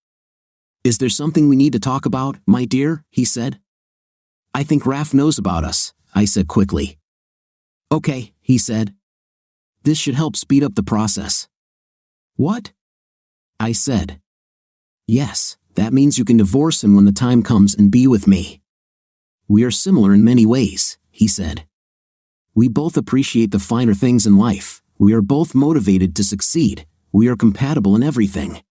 Is there something we need to talk about, my dear? He said. I think Raf knows about us, I said quickly. Okay, he said. This should help speed up the process. What? I said. Yes, that means you can divorce him when the time comes and be with me. We are similar in many ways, he said. We both appreciate the finer things in life. We are both motivated to succeed. We are compatible in everything.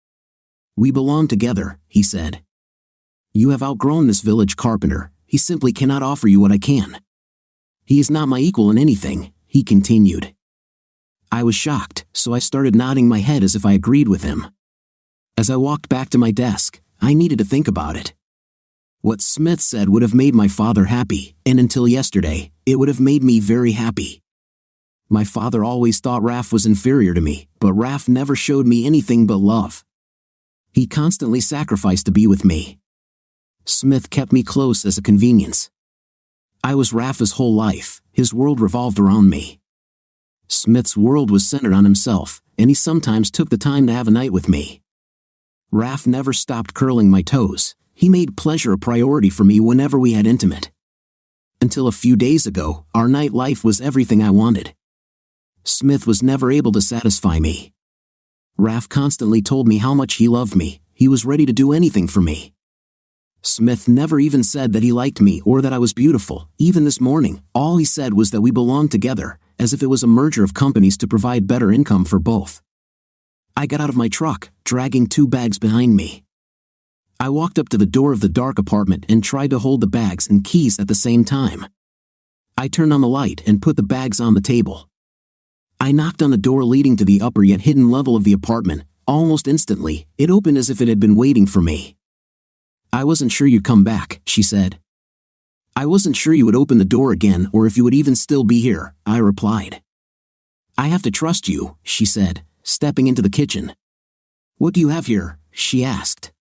We belong together, he said. You have outgrown this village carpenter. He simply cannot offer you what I can. He is not my equal in anything, he continued. I was shocked, so I started nodding my head as if I agreed with him. As I walked back to my desk, I needed to think about it. What Smith said would have made my father happy, and until yesterday, it would have made me very happy. My father always thought Raf was inferior to me, but Raf never showed me anything but love. He constantly sacrificed to be with me. Smith kept me close as a convenience. I was Raf's whole life. His world revolved around me. Smith's world was centered on himself, and he sometimes took the time to have a night with me. Raf never stopped curling my toes. He made pleasure a priority for me whenever we had intimate. Until a few days ago, our nightlife was everything I wanted. Smith was never able to satisfy me. Raf constantly told me how much he loved me. He was ready to do anything for me. Smith never even said that he liked me or that I was beautiful. Even this morning, all he said was that we belonged together, as if it was a merger of companies to provide better income for both. I got out of my truck, dragging 2 bags behind me. I walked up to the door of the dark apartment and tried to hold the bags and keys at the same time. I turned on the light and put the bags on the table. I knocked on the door leading to the upper yet hidden level of the apartment. Almost instantly, it opened as if it had been waiting for me. I wasn't sure you'd come back, she said. I wasn't sure you would open the door again or if you would even still be here, I replied. I have to trust you, she said, stepping into the kitchen. What do you have here? She asked.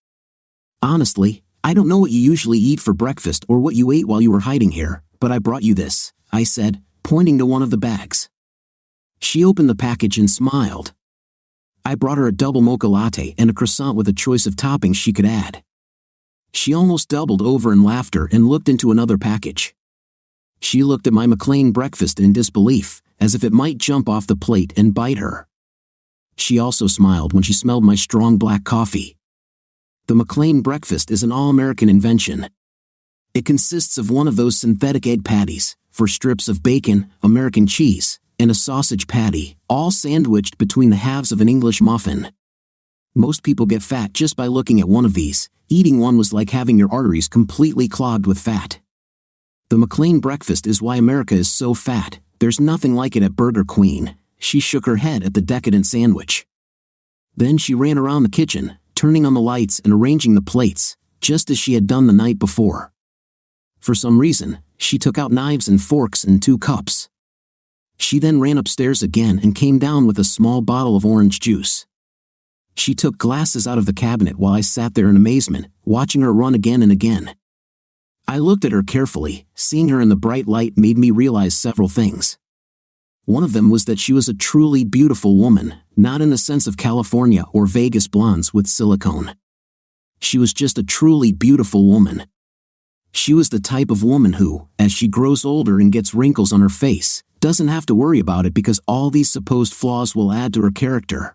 Honestly, I don't know what you usually eat for breakfast or what you ate while you were hiding here, but I brought you this, I said, pointing to one of the bags. She opened the package and smiled. I brought her a double mocha latte and a croissant with a choice of toppings she could add. She almost doubled over in laughter and looked into another package. She looked at my McLean breakfast in disbelief, as if it might jump off the plate and bite her. She also smiled when she smelled my strong black coffee. The McLean breakfast is an all-American invention. It consists of one of those synthetic egg patties, 4 strips of bacon, American cheese, and a sausage patty, all sandwiched between the halves of an English muffin. Most people get fat just by looking at one of these. Eating one was like having your arteries completely clogged with fat. The McLean breakfast is why America is so fat. There's nothing like it at Burger Queen. She shook her head at the decadent sandwich. Then she ran around the kitchen, turning on the lights and arranging the plates, just as she had done the night before. For some reason, she took out knives and forks and 2 cups. She then ran upstairs again and came down with a small bottle of orange juice. She took glasses out of the cabinet while I sat there in amazement, watching her run again and again. I looked at her carefully. Seeing her in the bright light made me realize several things. One of them was that she was a truly beautiful woman, not in the sense of California or Vegas blondes with silicone. She was just a truly beautiful woman. She was the type of woman who, as she grows older and gets wrinkles on her face, doesn't have to worry about it because all these supposed flaws will add to her character.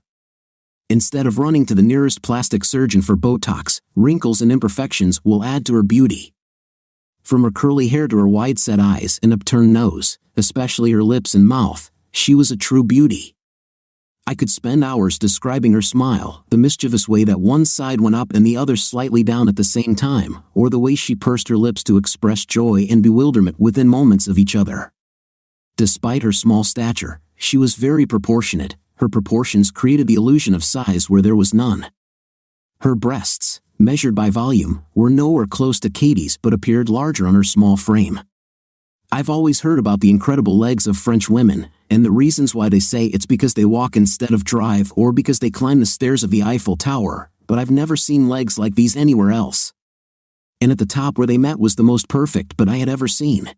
Instead of running to the nearest plastic surgeon for Botox, wrinkles and imperfections will add to her beauty. From her curly hair to her wide-set eyes and upturned nose, especially her lips and mouth, she was a true beauty. I could spend hours describing her smile, the mischievous way that one side went up and the other slightly down at the same time, or the way she pursed her lips to express joy and bewilderment within moments of each other. Despite her small stature, she was very proportionate. Her proportions created the illusion of size where there was none. Her breasts, measured by volume, were nowhere close to Katie's but appeared larger on her small frame. I've always heard about the incredible legs of French women, and the reasons why they say it's because they walk instead of drive or because they climb the stairs of the Eiffel Tower, but I've never seen legs like these anywhere else. And at the top where they met was the most perfect but I had ever seen.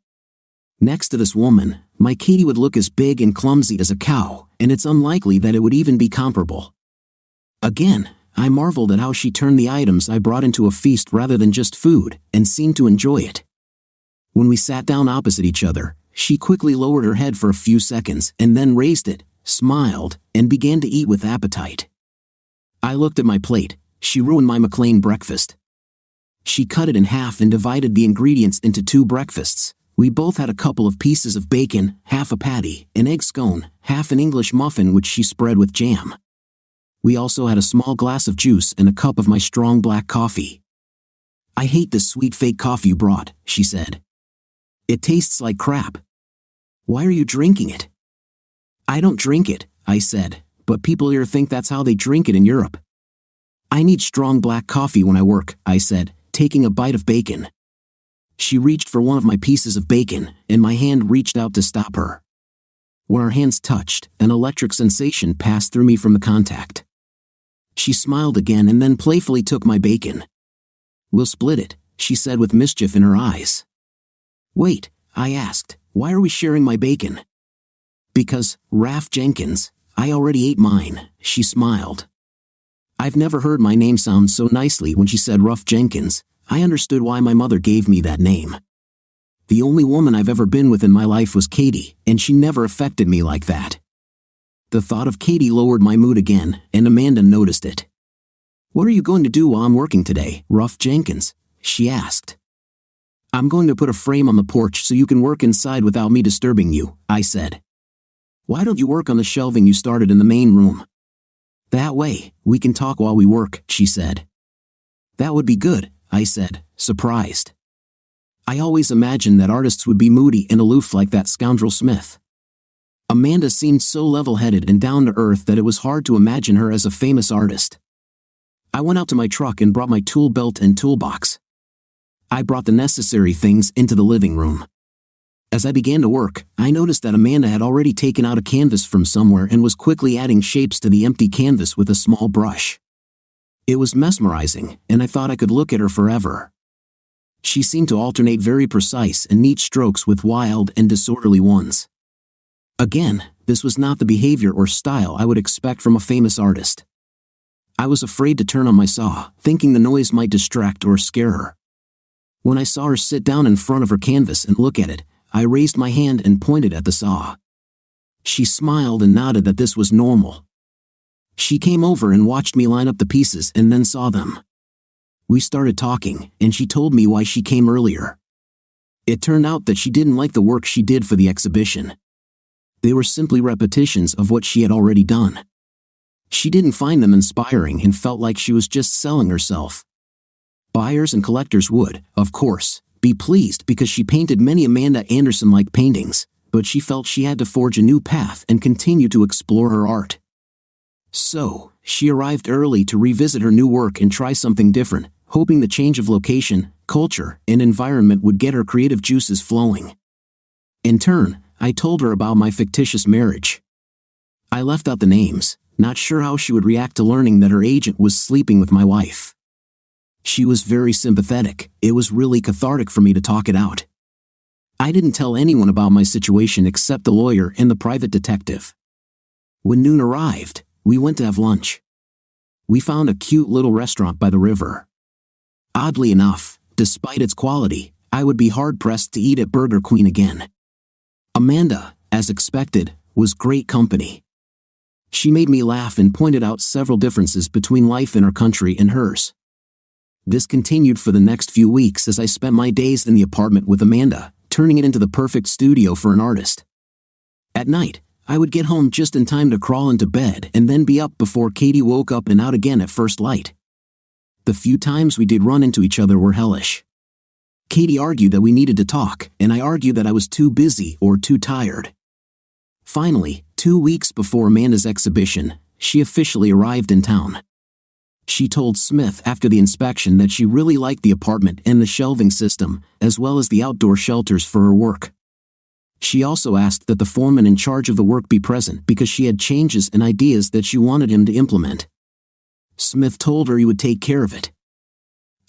Next to this woman, my Katie would look as big and clumsy as a cow, and it's unlikely that it would even be comparable. Again, I marveled at how she turned the items I brought into a feast rather than just food, and seemed to enjoy it. When we sat down opposite each other, she quickly lowered her head for a few seconds and then raised it, smiled, and began to eat with appetite. I looked at my plate. She ruined my McLean breakfast. She cut it in half and divided the ingredients into 2 breakfasts. We both had a couple of pieces of bacon, half a patty, an egg scone, half an English muffin which she spread with jam. We also had a small glass of juice and a cup of my strong black coffee. "I hate this sweet fake coffee you brought," she said. "It tastes like crap. Why are you drinking it?" "I don't drink it," I said, "but people here think that's how they drink it in Europe." "I need strong black coffee when I work," I said, taking a bite of bacon. She reached for one of my pieces of bacon, and my hand reached out to stop her. When our hands touched, an electric sensation passed through me from the contact. She smiled again and then playfully took my bacon. "We'll split it," she said with mischief in her eyes. "Wait," I asked, "why are we sharing my bacon?" "Because, Raph Jenkins, I already ate mine," she smiled. I've never heard my name sound so nicely. When she said Ruff Jenkins, I understood why my mother gave me that name. The only woman I've ever been with in my life was Katie, and she never affected me like that. The thought of Katie lowered my mood again, and Amanda noticed it. "What are you going to do while I'm working today, Ruff Jenkins?" she asked. "I'm going to put a frame on the porch so you can work inside without me disturbing you," I said. "Why don't you work on the shelving you started in the main room? That way, we can talk while we work," she said. "That would be good," I said, surprised. I always imagined that artists would be moody and aloof like that scoundrel Smith. Amanda seemed so level-headed and down-to-earth that it was hard to imagine her as a famous artist. I went out to my truck and brought my tool belt and toolbox. I brought the necessary things into the living room. As I began to work, I noticed that Amanda had already taken out a canvas from somewhere and was quickly adding shapes to the empty canvas with a small brush. It was mesmerizing, and I thought I could look at her forever. She seemed to alternate very precise and neat strokes with wild and disorderly ones. Again, this was not the behavior or style I would expect from a famous artist. I was afraid to turn on my saw, thinking the noise might distract or scare her. When I saw her sit down in front of her canvas and look at it, I raised my hand and pointed at the saw. She smiled and nodded that this was normal. She came over and watched me line up the pieces and then saw them. We started talking, and she told me why she came earlier. It turned out that she didn't like the work she did for the exhibition. They were simply repetitions of what she had already done. She didn't find them inspiring and felt like she was just selling herself. Buyers and collectors would, of course, be pleased because she painted many Amanda Anderson-like paintings, but she felt she had to forge a new path and continue to explore her art. So, she arrived early to revisit her new work and try something different, hoping the change of location, culture, and environment would get her creative juices flowing. In turn, I told her about my fictitious marriage. I left out the names, not sure how she would react to learning that her agent was sleeping with my wife. She was very sympathetic. It was really cathartic for me to talk it out. I didn't tell anyone about my situation except the lawyer and the private detective. When noon arrived, we went to have lunch. We found a cute little restaurant by the river. Oddly enough, despite its quality, I would be hard-pressed to eat at Burger Queen again. Amanda, as expected, was great company. She made me laugh and pointed out several differences between life in her country and hers. This continued for the next few weeks as I spent my days in the apartment with Amanda, turning it into the perfect studio for an artist. At night, I would get home just in time to crawl into bed and then be up before Katie woke up and out again at first light. The few times we did run into each other were hellish. Katie argued that we needed to talk, and I argued that I was too busy or too tired. Finally, 2 weeks before Amanda's exhibition, she officially arrived in town. She told Smith after the inspection that she really liked the apartment and the shelving system, as well as the outdoor shelters for her work. She also asked that the foreman in charge of the work be present because she had changes and ideas that she wanted him to implement. Smith told her he would take care of it.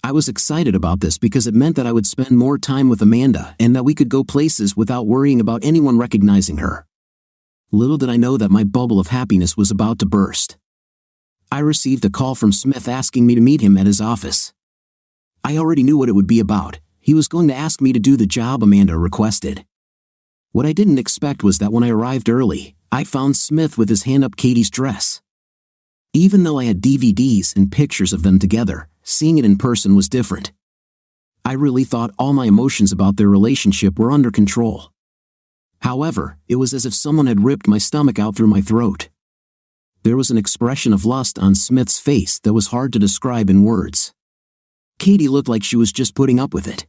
I was excited about this because it meant that I would spend more time with Amanda and that we could go places without worrying about anyone recognizing her. Little did I know that my bubble of happiness was about to burst. I received a call from Smith asking me to meet him at his office. I already knew what it would be about. He was going to ask me to do the job Amanda requested. What I didn't expect was that when I arrived early, I found Smith with his hand up Katie's dress. Even though I had DVDs and pictures of them together, seeing it in person was different. I really thought all my emotions about their relationship were under control. However, it was as if someone had ripped my stomach out through my throat. There was an expression of lust on Smith's face that was hard to describe in words. Katie looked like she was just putting up with it.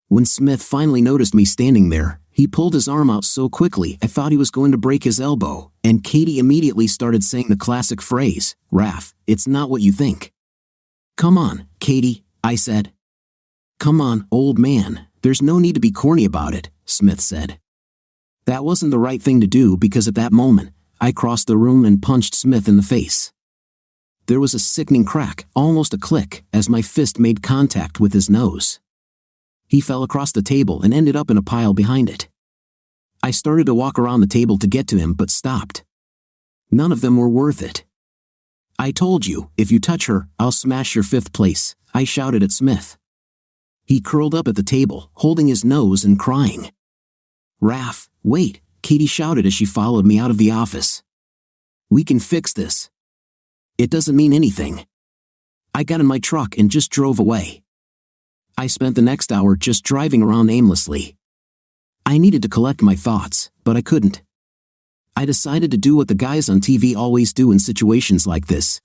When Smith finally noticed me standing there, he pulled his arm out so quickly I thought he was going to break his elbow, and Katie immediately started saying the classic phrase, "Raph, it's not what you think." "Come on, Katie," I said. "Come on, old man, there's no need to be corny about it," Smith said. That wasn't the right thing to do because at that moment, I crossed the room and punched Smith in the face. There was a sickening crack, almost a click, as my fist made contact with his nose. He fell across the table and ended up in a pile behind it. I started to walk around the table to get to him but stopped. None of them were worth it. "I told you, if you touch her, I'll smash your fifth place," I shouted at Smith. He curled up at the table, holding his nose and crying. "Raph, wait," Katie shouted as she followed me out of the office. "We can fix this." "It doesn't mean anything." I got in my truck and just drove away. I spent the next hour just driving around aimlessly. I needed to collect my thoughts, but I couldn't. I decided to do what the guys on TV always do in situations like this.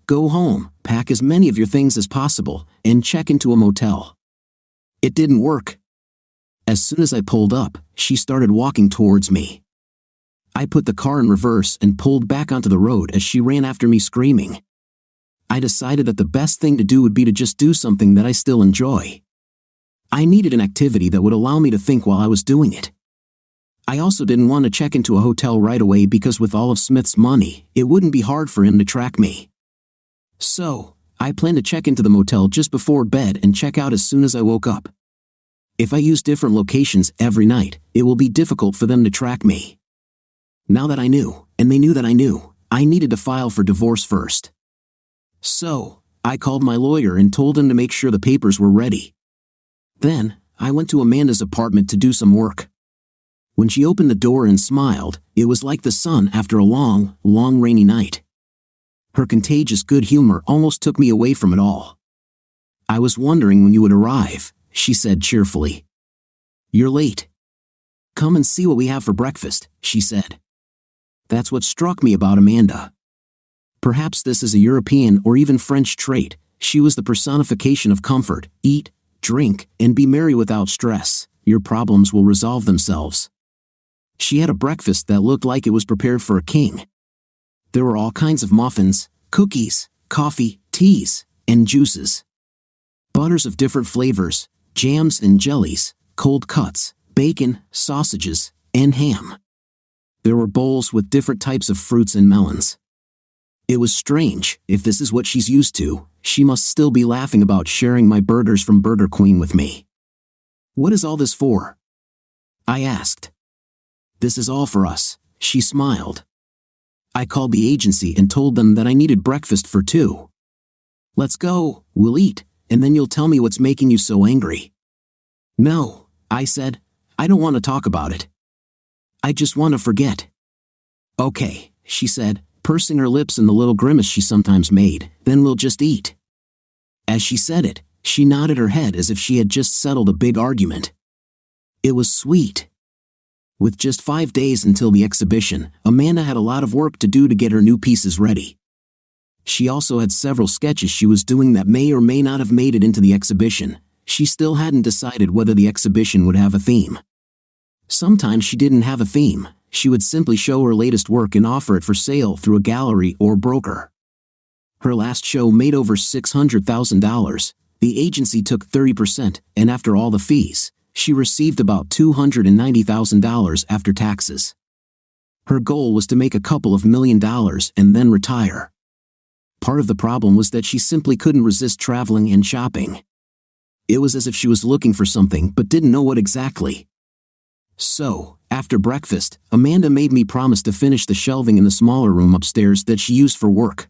Go home, pack as many of your things as possible, and check into a motel. It didn't work. As soon as I pulled up, she started walking towards me. I put the car in reverse and pulled back onto the road as she ran after me screaming. I decided that the best thing to do would be to just do something that I still enjoy. I needed an activity that would allow me to think while I was doing it. I also didn't want to check into a hotel right away because with all of Smith's money, it wouldn't be hard for him to track me. So, I planned to check into the motel just before bed and check out as soon as I woke up. If I use different locations every night, it will be difficult for them to track me. Now that I knew, and they knew that I knew, I needed to file for divorce first. So, I called my lawyer and told him to make sure the papers were ready. Then, I went to Amanda's apartment to do some work. When she opened the door and smiled, it was like the sun after a long, long rainy night. Her contagious good humor almost took me away from it all. "I was wondering when you would arrive," she said cheerfully. "You're late." "Come and see what we have for breakfast," she said. That's what struck me about Amanda. Perhaps this is a European or even French trait. She was the personification of comfort. Eat, drink, and be merry without stress. Your problems will resolve themselves. She had a breakfast that looked like it was prepared for a king. There were all kinds of muffins, cookies, coffee, teas, and juices. Butters of different flavors, jams and jellies, cold cuts, bacon, sausages, and ham. There were bowls with different types of fruits and melons. It was strange. If this is what she's used to, she must still be laughing about sharing my burgers from Burger Queen with me. "What is all this for?" I asked. "This is all for us," she smiled. I called the agency and told them that I needed breakfast for 2. "Let's go, we'll eat, and then you'll tell me what's making you so angry." "No," I said, "I don't want to talk about it. I just want to forget." "Okay," she said, pursing her lips in the little grimace she sometimes made, "then we'll just eat." As she said it, she nodded her head as if she had just settled a big argument. It was sweet. With just 5 days until the exhibition, Amanda had a lot of work to do to get her new pieces ready. She also had several sketches she was doing that may or may not have made it into the exhibition. She still hadn't decided whether the exhibition would have a theme. Sometimes she didn't have a theme. She would simply show her latest work and offer it for sale through a gallery or broker. Her last show made over $600,000. The agency took 30%, and after all the fees, she received about $290,000 after taxes. Her goal was to make a couple of $1 million and then retire. Part of the problem was that she simply couldn't resist traveling and shopping. It was as if she was looking for something but didn't know what exactly. So, after breakfast, Amanda made me promise to finish the shelving in the smaller room upstairs that she used for work.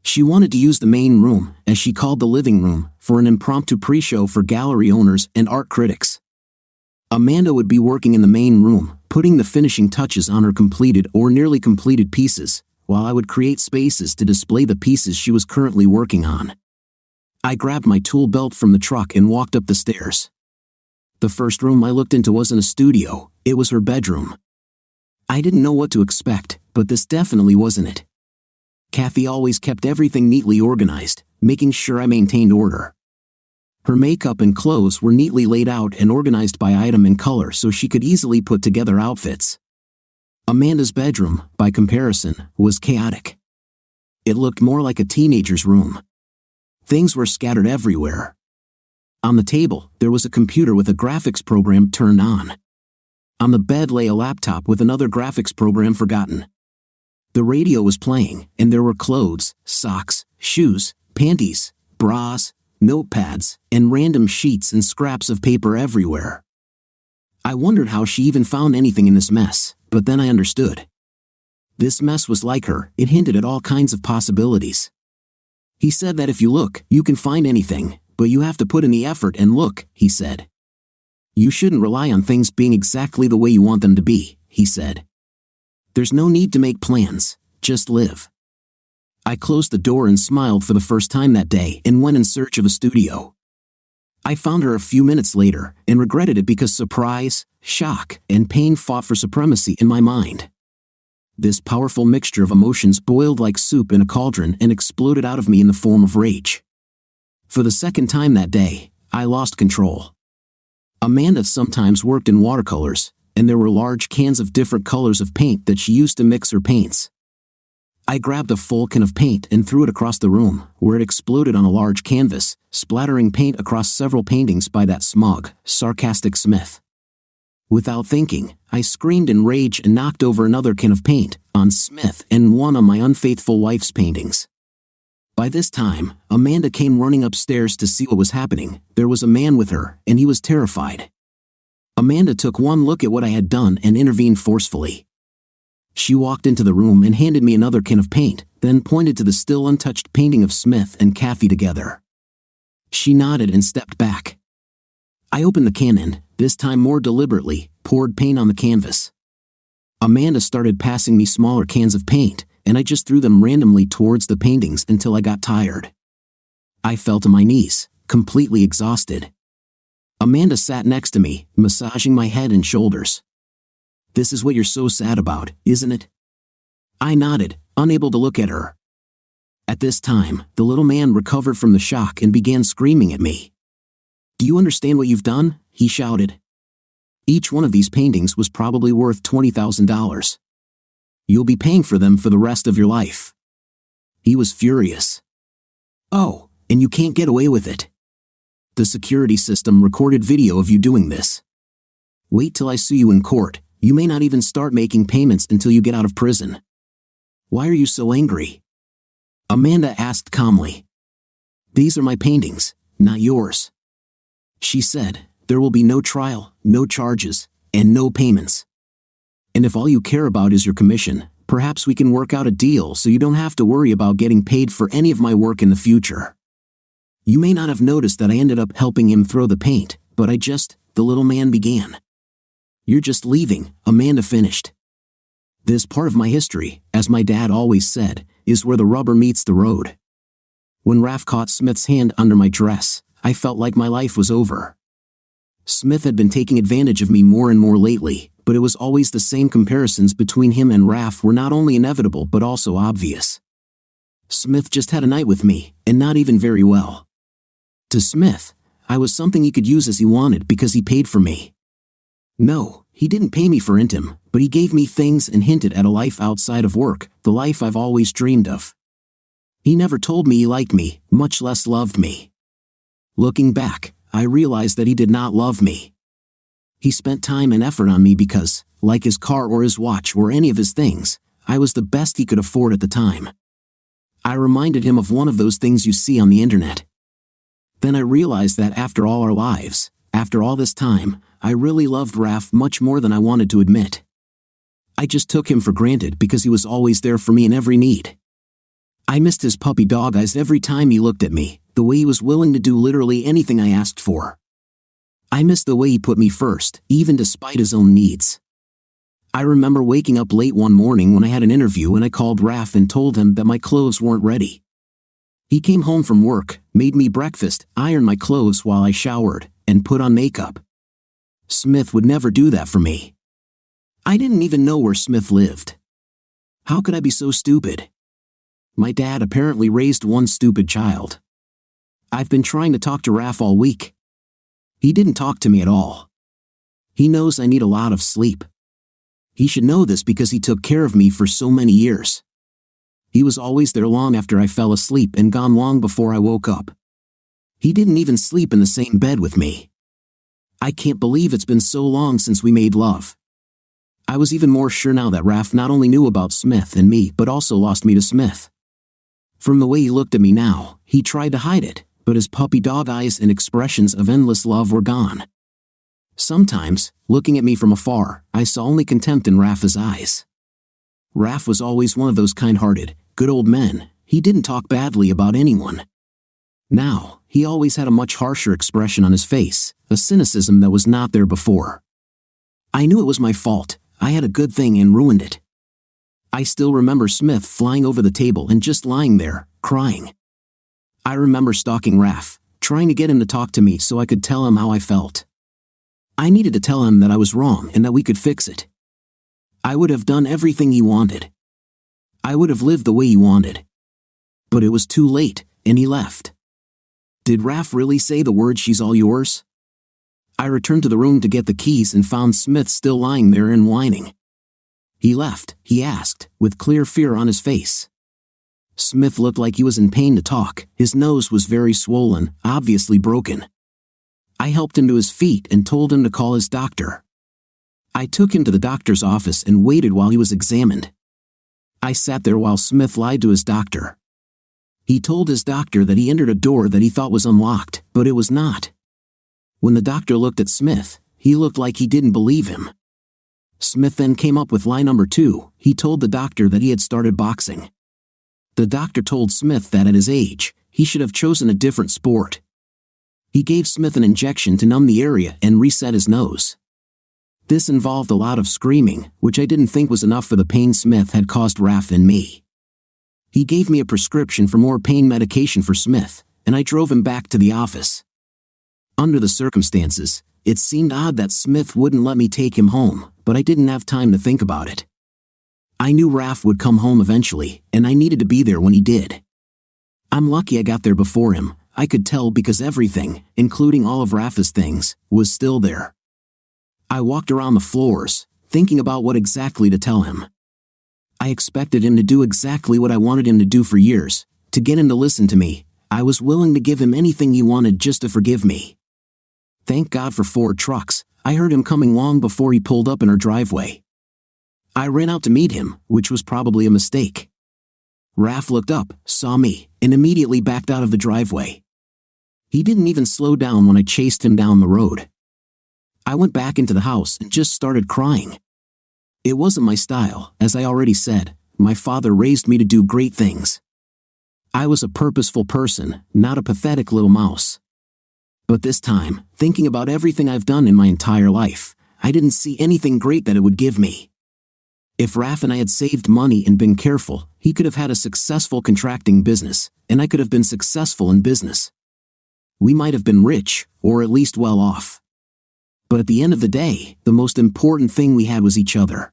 She wanted to use the main room, as she called the living room, for an impromptu pre-show for gallery owners and art critics. Amanda would be working in the main room, putting the finishing touches on her completed or nearly completed pieces, while I would create spaces to display the pieces she was currently working on. I grabbed my tool belt from the truck and walked up the stairs. The first room I looked into wasn't a studio, it was her bedroom. I didn't know what to expect, but this definitely wasn't it. Kathy always kept everything neatly organized, making sure I maintained order. Her makeup and clothes were neatly laid out and organized by item and color so she could easily put together outfits. Amanda's bedroom, by comparison, was chaotic. It looked more like a teenager's room. Things were scattered everywhere. On the table, there was a computer with a graphics program turned on. On the bed lay a laptop with another graphics program forgotten. The radio was playing, and there were clothes, socks, shoes, panties, bras, notepads, and random sheets and scraps of paper everywhere. I wondered how she even found anything in this mess, but then I understood. This mess was like her, it hinted at all kinds of possibilities. He said that if you look, you can find anything, but you have to put in the effort and look, he said. You shouldn't rely on things being exactly the way you want them to be, he said. There's no need to make plans, just live. I closed the door and smiled for the first time that day and went in search of a studio. I found her a few minutes later and regretted it because surprise, shock, and pain fought for supremacy in my mind. This powerful mixture of emotions boiled like soup in a cauldron and exploded out of me in the form of rage. For the second time that day, I lost control. Amanda sometimes worked in watercolors, and there were large cans of different colors of paint that she used to mix her paints. I grabbed a full can of paint and threw it across the room, where it exploded on a large canvas, splattering paint across several paintings by that smug, sarcastic Smith. Without thinking, I screamed in rage and knocked over another can of paint on Smith and one on my unfaithful wife's paintings. By this time, Amanda came running upstairs to see what was happening. There was a man with her, and he was terrified. Amanda took one look at what I had done and intervened forcefully. She walked into the room and handed me another can of paint, then pointed to the still untouched painting of Smith and Kathy together. She nodded and stepped back. I opened the can and, this time more deliberately, poured paint on the canvas. Amanda started passing me smaller cans of paint, and I just threw them randomly towards the paintings until I got tired. I fell to my knees, completely exhausted. Amanda sat next to me, massaging my head and shoulders. This is what you're so sad about, isn't it? I nodded, unable to look at her. At this time, the little man recovered from the shock and began screaming at me. Do you understand what you've done? He shouted. Each one of these paintings was probably worth $20,000. You'll be paying for them for the rest of your life. He was furious. Oh, and you can't get away with it. The security system recorded video of you doing this. Wait till I sue you in court. You may not even start making payments until you get out of prison. Why are you so angry? Amanda asked calmly. These are my paintings, not yours. She said, there will be no trial, no charges, and no payments. And if all you care about is your commission, perhaps we can work out a deal so you don't have to worry about getting paid for any of my work in the future. You may not have noticed that I ended up helping him throw the paint, but the little man began. You're just leaving, Amanda finished. This part of my history, as my dad always said, is where the rubber meets the road. When Raph caught Smith's hand under my dress, I felt like my life was over. Smith had been taking advantage of me more and more lately, but it was always the same. Comparisons between him and Raph were not only inevitable but also obvious. Smith just had a night with me, and not even very well. To Smith, I was something he could use as he wanted because he paid for me. No, he didn't pay me for intim, but he gave me things and hinted at a life outside of work, the life I've always dreamed of. He never told me he liked me, much less loved me. Looking back, I realized that he did not love me. He spent time and effort on me because, like his car or his watch or any of his things, I was the best he could afford at the time. I reminded him of one of those things you see on the internet. Then I realized that after all our lives, after all this time, I really loved Raph much more than I wanted to admit. I just took him for granted because he was always there for me in every need. I missed his puppy dog eyes every time he looked at me, the way he was willing to do literally anything I asked for. I missed the way he put me first, even despite his own needs. I remember waking up late one morning when I had an interview and I called Raf and told him that my clothes weren't ready. He came home from work, made me breakfast, ironed my clothes while I showered, and put on makeup. Smith would never do that for me. I didn't even know where Smith lived. How could I be so stupid? My dad apparently raised one stupid child. I've been trying to talk to Raf all week. He didn't talk to me at all. He knows I need a lot of sleep. He should know this because he took care of me for so many years. He was always there long after I fell asleep and gone long before I woke up. He didn't even sleep in the same bed with me. I can't believe it's been so long since we made love. I was even more sure now that Raf not only knew about Smith and me but also lost me to Smith. From the way he looked at me now, he tried to hide it, but his puppy dog eyes and expressions of endless love were gone. Sometimes, looking at me from afar, I saw only contempt in Raf's eyes. Raf was always one of those kind-hearted, good old men. He didn't talk badly about anyone. Now, he always had a much harsher expression on his face, a cynicism that was not there before. I knew it was my fault. I had a good thing and ruined it. I still remember Smith flying over the table and just lying there, crying. I remember stalking Raf, trying to get him to talk to me so I could tell him how I felt. I needed to tell him that I was wrong and that we could fix it. I would have done everything he wanted. I would have lived the way he wanted. But it was too late, and he left. Did Raf really say the words "she's all yours"? I returned to the room to get the keys and found Smith still lying there and whining. "He left?" he asked, with clear fear on his face. Smith looked like he was in pain to talk. His nose was very swollen, obviously broken. I helped him to his feet and told him to call his doctor. I took him to the doctor's office and waited while he was examined. I sat there while Smith lied to his doctor. He told his doctor that he entered a door that he thought was unlocked, but it was not. When the doctor looked at Smith, he looked like he didn't believe him. Smith then came up with lie number 2. He told the doctor that he had started boxing. The doctor told Smith that at his age, he should have chosen a different sport. He gave Smith an injection to numb the area and reset his nose. This involved a lot of screaming, which I didn't think was enough for the pain Smith had caused Raf and me. He gave me a prescription for more pain medication for Smith, and I drove him back to the office. Under the circumstances, it seemed odd that Smith wouldn't let me take him home, but I didn't have time to think about it. I knew Raf would come home eventually, and I needed to be there when he did. I'm lucky I got there before him. I could tell because everything, including all of Raf's things, was still there. I walked around the floors, thinking about what exactly to tell him. I expected him to do exactly what I wanted him to do for years, to get him to listen to me. I was willing to give him anything he wanted just to forgive me. Thank God for Ford trucks. I heard him coming long before he pulled up in our driveway. I ran out to meet him, which was probably a mistake. Raf looked up, saw me, and immediately backed out of the driveway. He didn't even slow down when I chased him down the road. I went back into the house and just started crying. It wasn't my style, as I already said. My father raised me to do great things. I was a purposeful person, not a pathetic little mouse. But this time, thinking about everything I've done in my entire life, I didn't see anything great that it would give me. If Raf and I had saved money and been careful, he could have had a successful contracting business, and I could have been successful in business. We might have been rich, or at least well off. But at the end of the day, the most important thing we had was each other.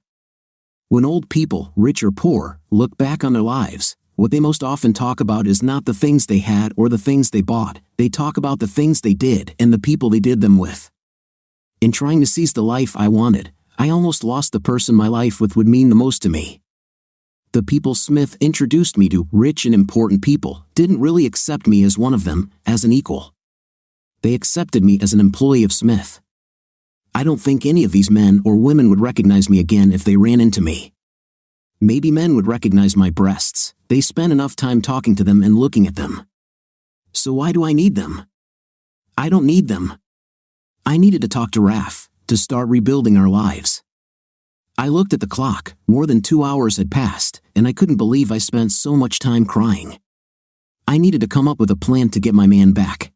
When old people, rich or poor, look back on their lives, what they most often talk about is not the things they had or the things they bought. They talk about the things they did and the people they did them with. In trying to seize the life I wanted, I almost lost the person my life with would mean the most to me. The people Smith introduced me to, rich and important people, didn't really accept me as one of them, as an equal. They accepted me as an employee of Smith. I don't think any of these men or women would recognize me again if they ran into me. Maybe men would recognize my breasts. They spent enough time talking to them and looking at them. So why do I need them? I don't need them. I needed to talk to Raf, to start rebuilding our lives. I looked at the clock. More than 2 hours had passed, and I couldn't believe I spent so much time crying. I needed to come up with a plan to get my man back.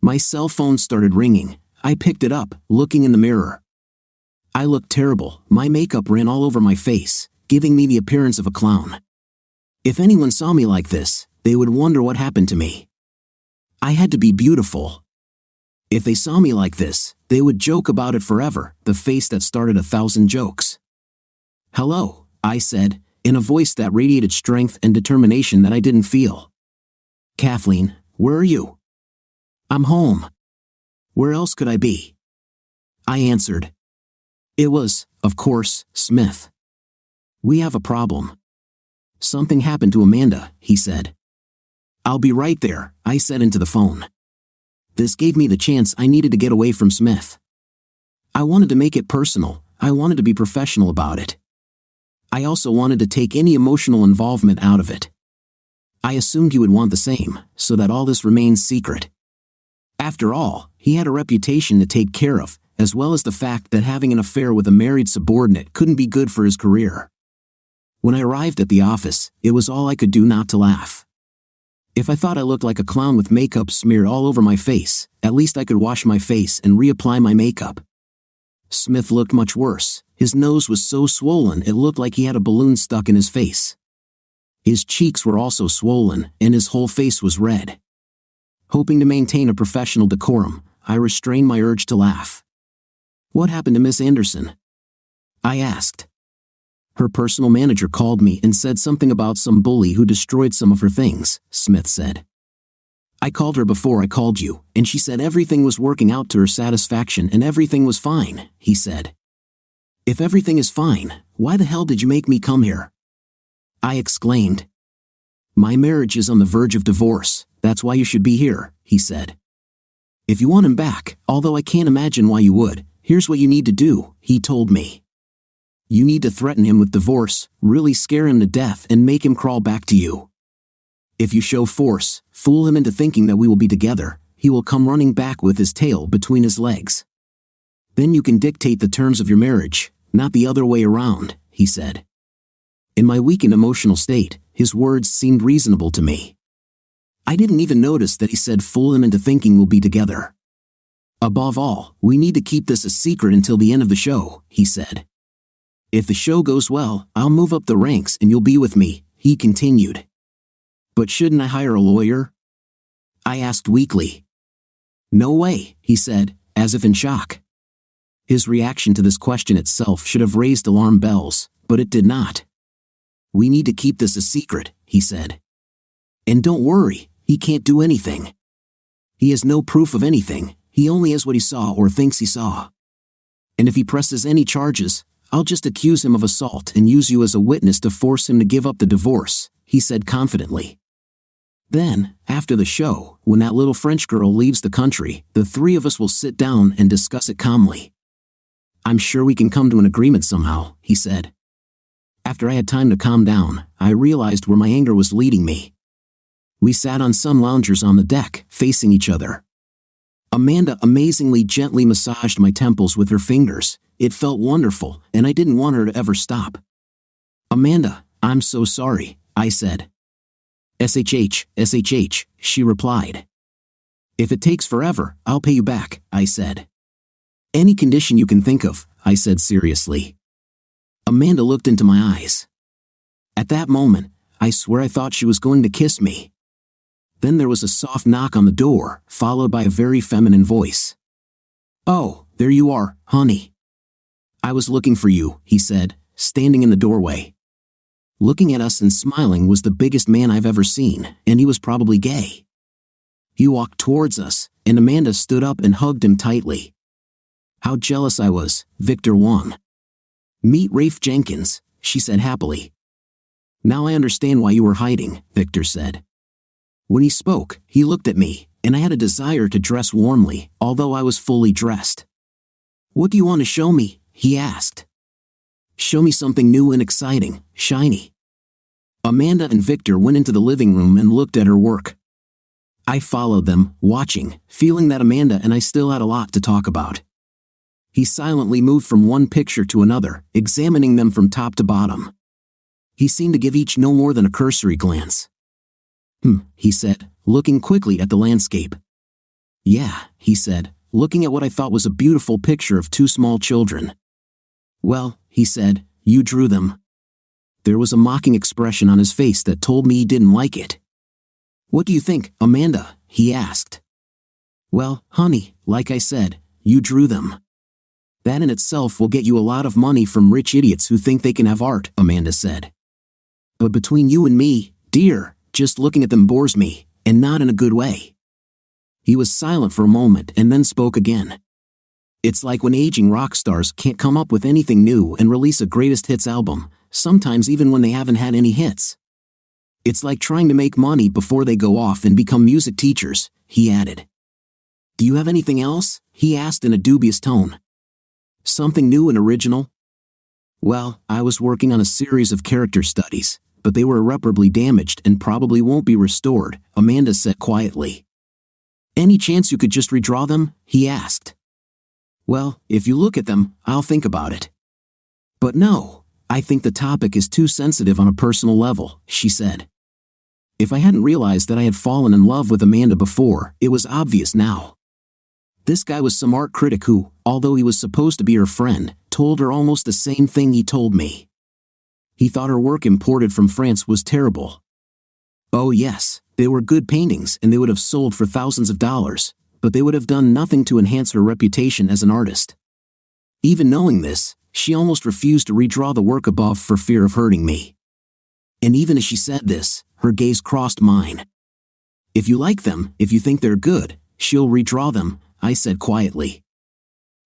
My cell phone started ringing. I picked it up, looking in the mirror. I looked terrible. My makeup ran all over my face, giving me the appearance of a clown. If anyone saw me like this, they would wonder what happened to me. I had to be beautiful. If they saw me like this, they would joke about it forever, the face that started 1,000 jokes. "Hello," I said, in a voice that radiated strength and determination that I didn't feel. "Kathleen, where are you?" "I'm home." "Where else could I be?" I answered. It was, of course, Smith. "We have a problem." "Something happened to Amanda," he said. "I'll be right there," I said into the phone. This gave me the chance I needed to get away from Smith. I wanted to make it personal. I wanted to be professional about it. I also wanted to take any emotional involvement out of it. I assumed you would want the same, so that all this remains secret. After all, he had a reputation to take care of, as well as the fact that having an affair with a married subordinate couldn't be good for his career. When I arrived at the office, it was all I could do not to laugh. If I thought I looked like a clown with makeup smeared all over my face, at least I could wash my face and reapply my makeup. Smith looked much worse. His nose was so swollen it looked like he had a balloon stuck in his face. His cheeks were also swollen, and his whole face was red. Hoping to maintain a professional decorum, I restrained my urge to laugh. "What happened to Miss Anderson?" I asked. "Her personal manager called me and said something about some bully who destroyed some of her things," Smith said. "I called her before I called you, and she said everything was working out to her satisfaction and everything was fine," he said. "If everything is fine, why the hell did you make me come here?" I exclaimed. "My marriage is on the verge of divorce, that's why you should be here," he said. "If you want him back, although I can't imagine why you would, here's what you need to do," he told me. "You need to threaten him with divorce, really scare him to death and make him crawl back to you. If you show force, fool him into thinking that we will be together, he will come running back with his tail between his legs. Then you can dictate the terms of your marriage, not the other way around," he said. In my weakened emotional state, his words seemed reasonable to me. I didn't even notice that he said fool him into thinking we'll be together. "Above all, we need to keep this a secret until the end of the show," he said. "If the show goes well, I'll move up the ranks and you'll be with me," he continued. "But shouldn't I hire a lawyer?" I asked weakly. "No way," he said, as if in shock. His reaction to this question itself should have raised alarm bells, but it did not. "We need to keep this a secret," he said. "And don't worry, he can't do anything. He has no proof of anything, he only has what he saw or thinks he saw. And if he presses any charges, I'll just accuse him of assault and use you as a witness to force him to give up the divorce," he said confidently. "Then, after the show, when that little French girl leaves the country, the three of us will sit down and discuss it calmly. I'm sure we can come to an agreement somehow," he said. After I had time to calm down, I realized where my anger was leading me. We sat on some loungers on the deck, facing each other. Amanda amazingly gently massaged my temples with her fingers. It felt wonderful, and I didn't want her to ever stop. "Amanda, I'm so sorry," I said. SHH, she replied. "If it takes forever, I'll pay you back," I said. "Any condition you can think of," I said seriously. Amanda looked into my eyes. At that moment, I swear I thought she was going to kiss me. Then there was a soft knock on the door, followed by a very feminine voice. "Oh, there you are, honey." "I was looking for you," he said, standing in the doorway. Looking at us and smiling was the biggest man I've ever seen, and he was probably gay. He walked towards us, and Amanda stood up and hugged him tightly. How jealous I was, Victor won. "Meet Rafe Jenkins," she said happily. "Now I understand why you were hiding," Victor said. When he spoke, he looked at me, and I had a desire to dress warmly, although I was fully dressed. "What do you want to show me?" he asked. "Show me something new and exciting, shiny." Amanda and Victor went into the living room and looked at her work. I followed them, watching, feeling that Amanda and I still had a lot to talk about. He silently moved from one picture to another, examining them from top to bottom. He seemed to give each no more than a cursory glance. He said, looking quickly at the landscape. Yeah, he said, looking at what I thought was a beautiful picture of two small children. Well, he said, you drew them. There was a mocking expression on his face that told me he didn't like it. What do you think, Amanda? He asked. Well, honey, like I said, you drew them. That in itself will get you a lot of money from rich idiots who think they can have art, Amanda said. But between you and me, dear, just looking at them bores me, and not in a good way. He was silent for a moment and then spoke again. It's like when aging rock stars can't come up with anything new and release a greatest hits album, sometimes even when they haven't had any hits. It's like trying to make money before they go off and become music teachers, he added. Do you have anything else? He asked in a dubious tone. Something new and original? Well, I was working on a series of character studies, but they were irreparably damaged and probably won't be restored, Amanda said quietly. Any chance you could just redraw them? He asked. Well, if you look at them, I'll think about it. But no, I think the topic is too sensitive on a personal level, she said. If I hadn't realized that I had fallen in love with Amanda before, it was obvious now. This guy was some art critic who, although he was supposed to be her friend, told her almost the same thing he told me. He thought her work imported from France was terrible. Oh yes, they were good paintings and they would have sold for thousands of dollars, but they would have done nothing to enhance her reputation as an artist. Even knowing this, she almost refused to redraw the work above for fear of hurting me. And even as she said this, her gaze crossed mine. If you like them, if you think they're good, she'll redraw them, I said quietly.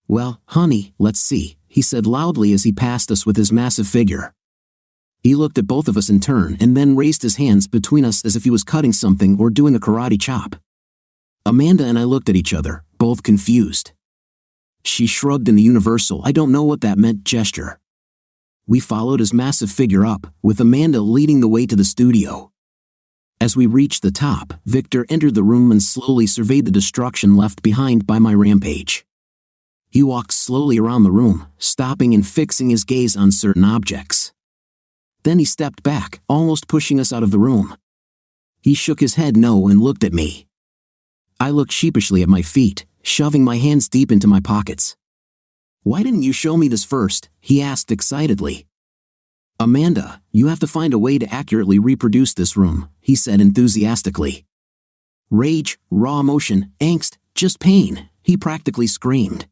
Well, honey, let's see, he said loudly as he passed us with his massive figure. He looked at both of us in turn and then raised his hands between us as if he was cutting something or doing a karate chop. Amanda and I looked at each other, both confused. She shrugged in the universal "I don't know what that meant" gesture. We followed his massive figure up, with Amanda leading the way to the studio. As we reached the top, Victor entered the room and slowly surveyed the destruction left behind by my rampage. He walked slowly around the room, stopping and fixing his gaze on certain objects. Then he stepped back, almost pushing us out of the room. He shook his head no and looked at me. I looked sheepishly at my feet, shoving my hands deep into my pockets. Why didn't you show me this first? He asked excitedly. Amanda, you have to find a way to accurately reproduce this room, he said enthusiastically. Rage, raw emotion, angst, just pain, he practically screamed.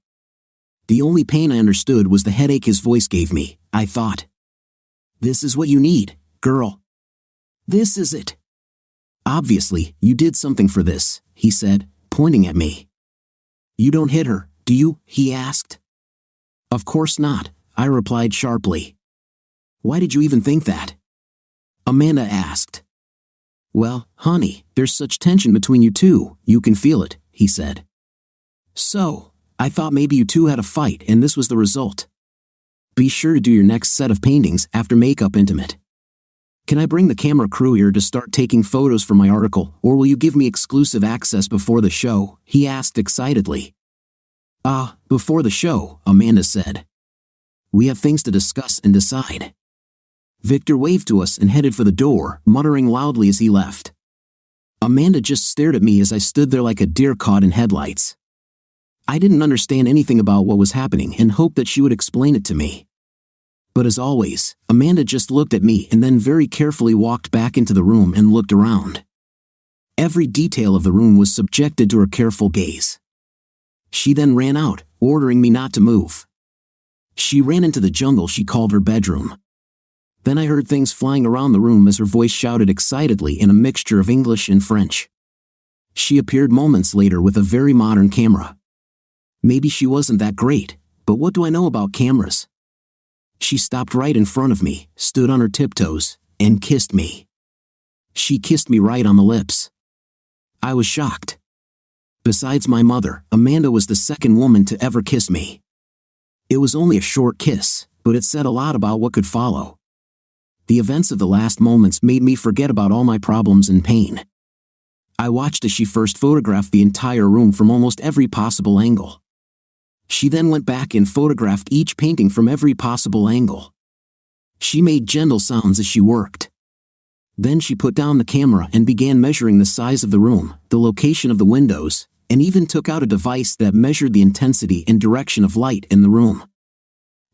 The only pain I understood was the headache his voice gave me, I thought. This is what you need, girl. This is it. Obviously, you did something for this, he said, pointing at me. You don't hit her, do you? He asked. Of course not, I replied sharply. Why did you even think that? Amanda asked. Well, honey, there's such tension between you two, you can feel it, he said. So, I thought maybe you two had a fight and this was the result. Be sure to do your next set of paintings after makeup intimate. Can I bring the camera crew here to start taking photos for my article, or will you give me exclusive access before the show? He asked excitedly. Before the show, Amanda said. We have things to discuss and decide. Victor waved to us and headed for the door, muttering loudly as he left. Amanda just stared at me as I stood there like a deer caught in headlights. I didn't understand anything about what was happening and hoped that she would explain it to me. But as always, Amanda just looked at me and then very carefully walked back into the room and looked around. Every detail of the room was subjected to her careful gaze. She then ran out, ordering me not to move. She ran into the jungle she called her bedroom. Then I heard things flying around the room as her voice shouted excitedly in a mixture of English and French. She appeared moments later with a very modern camera. Maybe she wasn't that great, but what do I know about cameras? She stopped right in front of me, stood on her tiptoes, and kissed me. She kissed me right on the lips. I was shocked. Besides my mother, Amanda was the second woman to ever kiss me. It was only a short kiss, but it said a lot about what could follow. The events of the last moments made me forget about all my problems and pain. I watched as she first photographed the entire room from almost every possible angle. She then went back and photographed each painting from every possible angle. She made gentle sounds as she worked. Then she put down the camera and began measuring the size of the room, the location of the windows, and even took out a device that measured the intensity and direction of light in the room.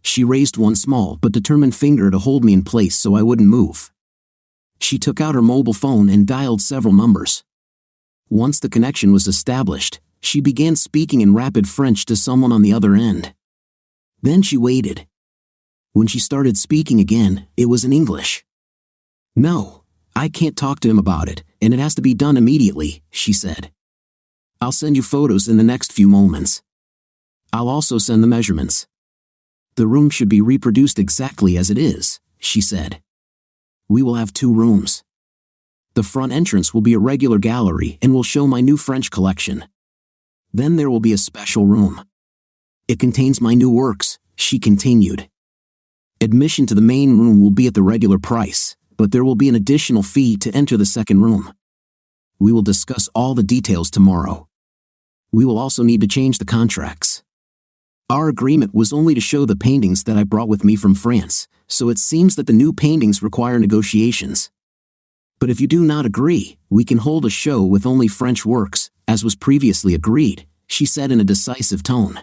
She raised one small but determined finger to hold me in place so I wouldn't move. She took out her mobile phone and dialed several numbers. Once the connection was established, she began speaking in rapid French to someone on the other end. Then she waited. When she started speaking again, it was in English. "No, I can't talk to him about it, and it has to be done immediately," she said. "I'll send you photos in the next few moments. I'll also send the measurements. The room should be reproduced exactly as it is," she said. "We will have 2 rooms. The front entrance will be a regular gallery and will show my new French collection. Then there will be a special room. It contains my new works," she continued. "Admission to the main room will be at the regular price, but there will be an additional fee to enter the second room. We will discuss all the details tomorrow. We will also need to change the contracts. Our agreement was only to show the paintings that I brought with me from France, so it seems that the new paintings require negotiations. But if you do not agree, we can hold a show with only French works, as was previously agreed," she said in a decisive tone.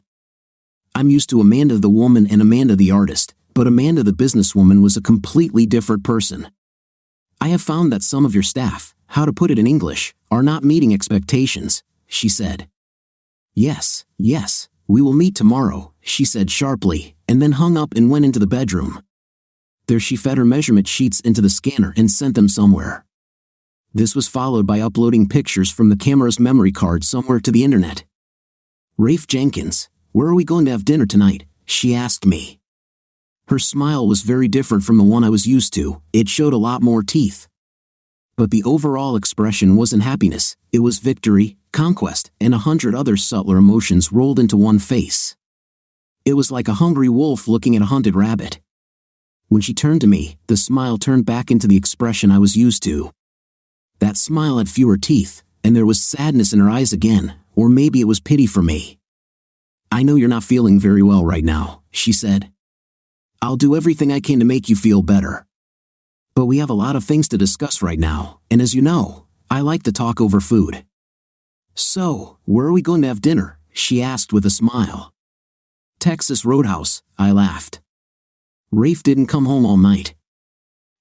I'm used to Amanda the woman and Amanda the artist, but Amanda the businesswoman was a completely different person. "I have found that some of your staff, how to put it in English, are not meeting expectations," she said. Yes, we will meet tomorrow," she said sharply, and then hung up and went into the bedroom. There she fed her measurement sheets into the scanner and sent them somewhere. This was followed by uploading pictures from the camera's memory card somewhere to the internet. "Rafe Jenkins, where are we going to have dinner tonight?" she asked me. Her smile was very different from the one I was used to. It showed a lot more teeth. But the overall expression wasn't happiness, it was victory, conquest, and 100 other subtler emotions rolled into one face. It was like a hungry wolf looking at a hunted rabbit. When she turned to me, the smile turned back into the expression I was used to. That smile had fewer teeth, and there was sadness in her eyes again, or maybe it was pity for me. "I know you're not feeling very well right now," she said. "I'll do everything I can to make you feel better. But we have a lot of things to discuss right now, and as you know, I like to talk over food." "So, where are we going to have dinner?" she asked with a smile. "Texas Roadhouse," I laughed. Rafe didn't come home all night.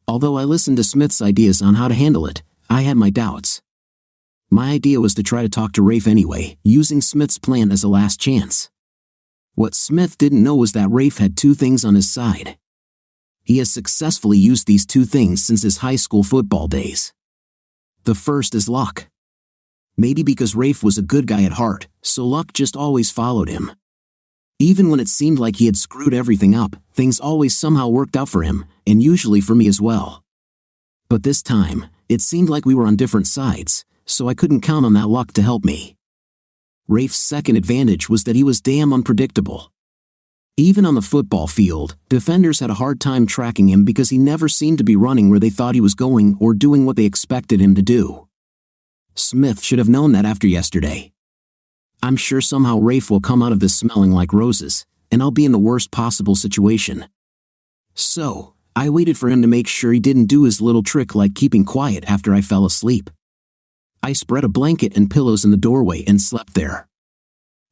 Although I listened to Smith's ideas on how to handle it, I had my doubts. My idea was to try to talk to Rafe anyway, using Smith's plan as a last chance. What Smith didn't know was that Rafe had 2 things on his side. He has successfully used these 2 things since his high school football days. The first is luck. Maybe because Rafe was a good guy at heart, so luck just always followed him. Even when it seemed like he had screwed everything up, things always somehow worked out for him, and usually for me as well. But this time, it seemed like we were on different sides, so I couldn't count on that luck to help me. Rafe's second advantage was that he was damn unpredictable. Even on the football field, defenders had a hard time tracking him because he never seemed to be running where they thought he was going or doing what they expected him to do. Smith should have known that after yesterday. I'm sure somehow Rafe will come out of this smelling like roses, and I'll be in the worst possible situation. So, I waited for him to make sure he didn't do his little trick like keeping quiet after I fell asleep. I spread a blanket and pillows in the doorway and slept there.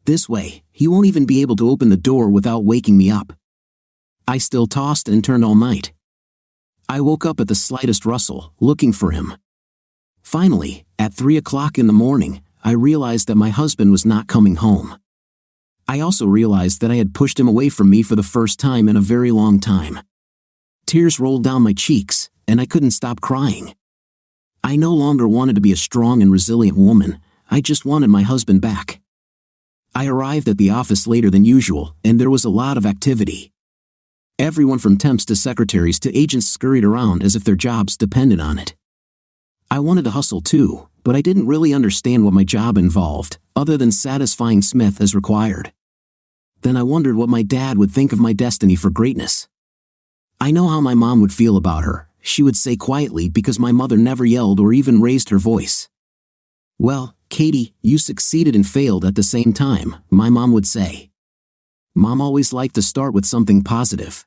This way, he won't even be able to open the door without waking me up. I still tossed and turned all night. I woke up at the slightest rustle, looking for him. Finally, at 3 o'clock in the morning, I realized that my husband was not coming home. I also realized that I had pushed him away from me for the first time in a very long time. Tears rolled down my cheeks, and I couldn't stop crying. I no longer wanted to be a strong and resilient woman, I just wanted my husband back. I arrived at the office later than usual, and there was a lot of activity. Everyone from temps to secretaries to agents scurried around as if their jobs depended on it. I wanted to hustle too, but I didn't really understand what my job involved, other than satisfying Smith as required. Then I wondered what my dad would think of my destiny for greatness. I know how my mom would feel about her, she would say quietly because my mother never yelled or even raised her voice. "Well, Katie, you succeeded and failed at the same time," my mom would say. Mom always liked to start with something positive.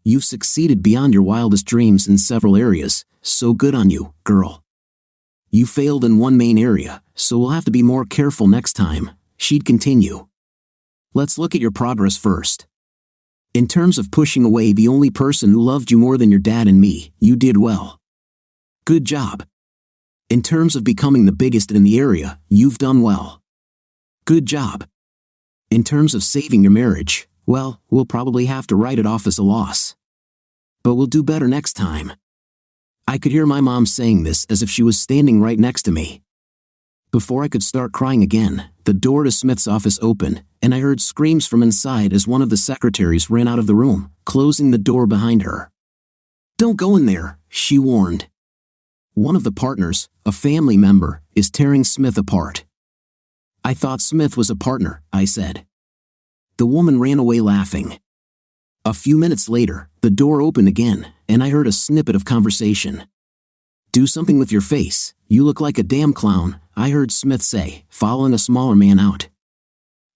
You've succeeded beyond your wildest dreams in several areas, so good on you, girl. You failed in one main area, so we'll have to be more careful next time, she'd continue. Let's look at your progress first. In terms of pushing away the only person who loved you more than your dad and me, you did well. Good job. In terms of becoming the biggest in the area, you've done well. Good job. In terms of saving your marriage, well, we'll probably have to write it off as a loss. But we'll do better next time. I could hear my mom saying this as if she was standing right next to me. Before I could start crying again, the door to Smith's office opened, and I heard screams from inside as one of the secretaries ran out of the room, closing the door behind her. Don't go in there, she warned. One of the partners, a family member, is tearing Smith apart. I thought Smith was a partner, I said. The woman ran away laughing. A few minutes later, the door opened again, and I heard a snippet of conversation. Do something with your face, you look like a damn clown, I heard Smith say, following a smaller man out.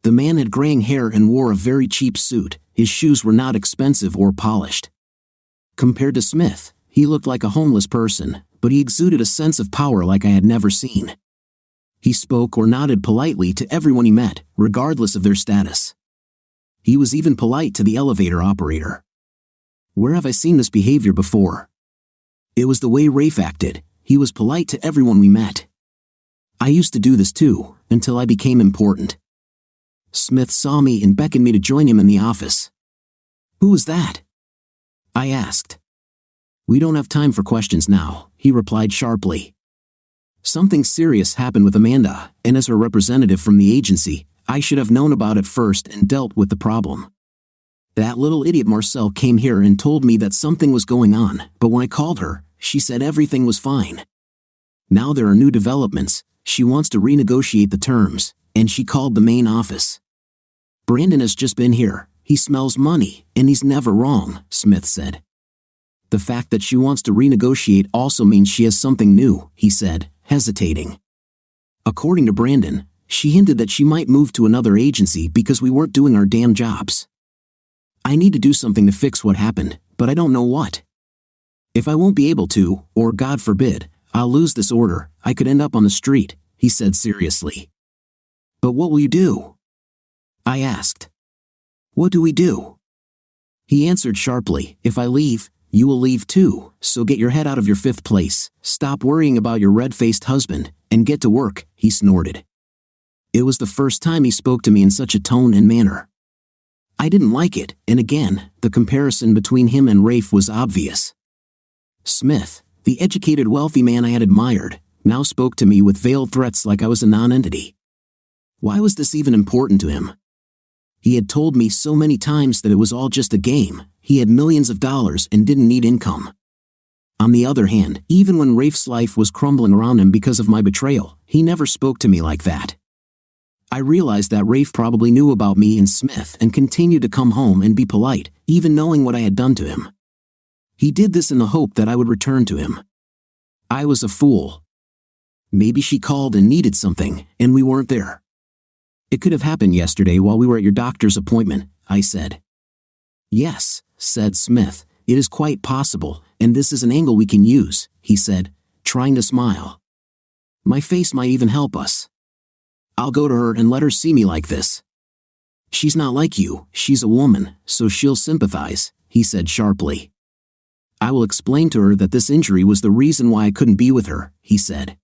The man had graying hair and wore a very cheap suit, his shoes were not expensive or polished. Compared to Smith, he looked like a homeless person, but he exuded a sense of power like I had never seen. He spoke or nodded politely to everyone he met, regardless of their status. He was even polite to the elevator operator. Where have I seen this behavior before? It was the way Rafe acted. He was polite to everyone we met. I used to do this too, until I became important. Smith saw me and beckoned me to join him in the office. Who was that? I asked. We don't have time for questions now, he replied sharply. Something serious happened with Amanda, and as her representative from the agency, I should have known about it first and dealt with the problem. That little idiot Marcel came here and told me that something was going on, but when I called her, she said everything was fine. Now there are new developments, she wants to renegotiate the terms, and she called the main office. Brandon has just been here, he smells money, and he's never wrong, Smith said. The fact that she wants to renegotiate also means she has something new, he said, hesitating. According to Brandon, she hinted that she might move to another agency because we weren't doing our damn jobs. I need to do something to fix what happened, but I don't know what. If I won't be able to, or God forbid, I'll lose this order, I could end up on the street, he said seriously. But what will you do? I asked. What do we do? He answered sharply, if I leave, you will leave too, so get your head out of your fifth place, stop worrying about your red-faced husband, and get to work, he snorted. It was the first time he spoke to me in such a tone and manner. I didn't like it, and again, the comparison between him and Rafe was obvious. Smith, the educated wealthy man I had admired, now spoke to me with veiled threats like I was a non-entity. Why was this even important to him? He had told me so many times that it was all just a game, he had millions of dollars and didn't need income. On the other hand, even when Rafe's life was crumbling around him because of my betrayal, he never spoke to me like that. I realized that Rafe probably knew about me and Smith and continued to come home and be polite, even knowing what I had done to him. He did this in the hope that I would return to him. I was a fool. Maybe she called and needed something, and we weren't there. It could have happened yesterday while we were at your doctor's appointment, I said. Yes, said Smith, it is quite possible, and this is an angle we can use, he said, trying to smile. My face might even help us. I'll go to her and let her see me like this. She's not like you, she's a woman, so she'll sympathize, he said sharply. I will explain to her that this injury was the reason why I couldn't be with her, he said.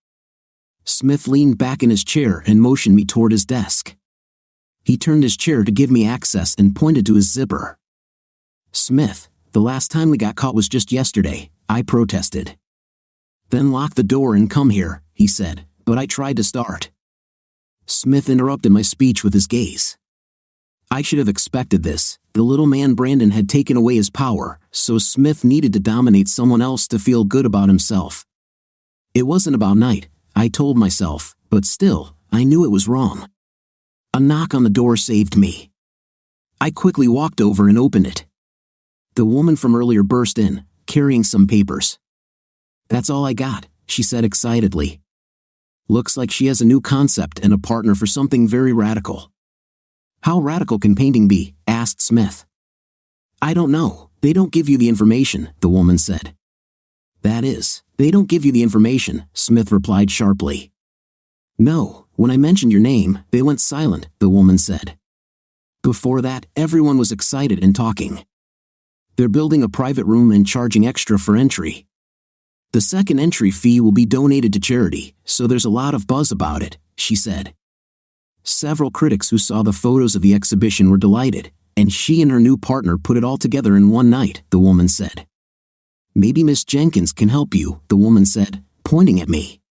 Smith leaned back in his chair and motioned me toward his desk. He turned his chair to give me access and pointed to his zipper. Smith, the last time we got caught was just yesterday, I protested. Then lock the door and come here, he said, but I tried to start. Smith interrupted my speech with his gaze. I should have expected this. The little man Brandon had taken away his power, so Smith needed to dominate someone else to feel good about himself. It wasn't about night, I told myself, but still, I knew it was wrong. A knock on the door saved me. I quickly walked over and opened it. The woman from earlier burst in, carrying some papers. That's all I got, she said excitedly. Looks like she has a new concept and a partner for something very radical. How radical can painting be? Asked Smith. I don't know. They don't give you the information, the woman said. That is, they don't give you the information, Smith replied sharply. No, when I mentioned your name, they went silent, the woman said. Before that, everyone was excited and talking. They're building a private room and charging extra for entry. The second entry fee will be donated to charity, so there's a lot of buzz about it, she said. Several critics who saw the photos of the exhibition were delighted, and she and her new partner put it all together in one night, the woman said. Maybe Miss Jenkins can help you, the woman said, pointing at me.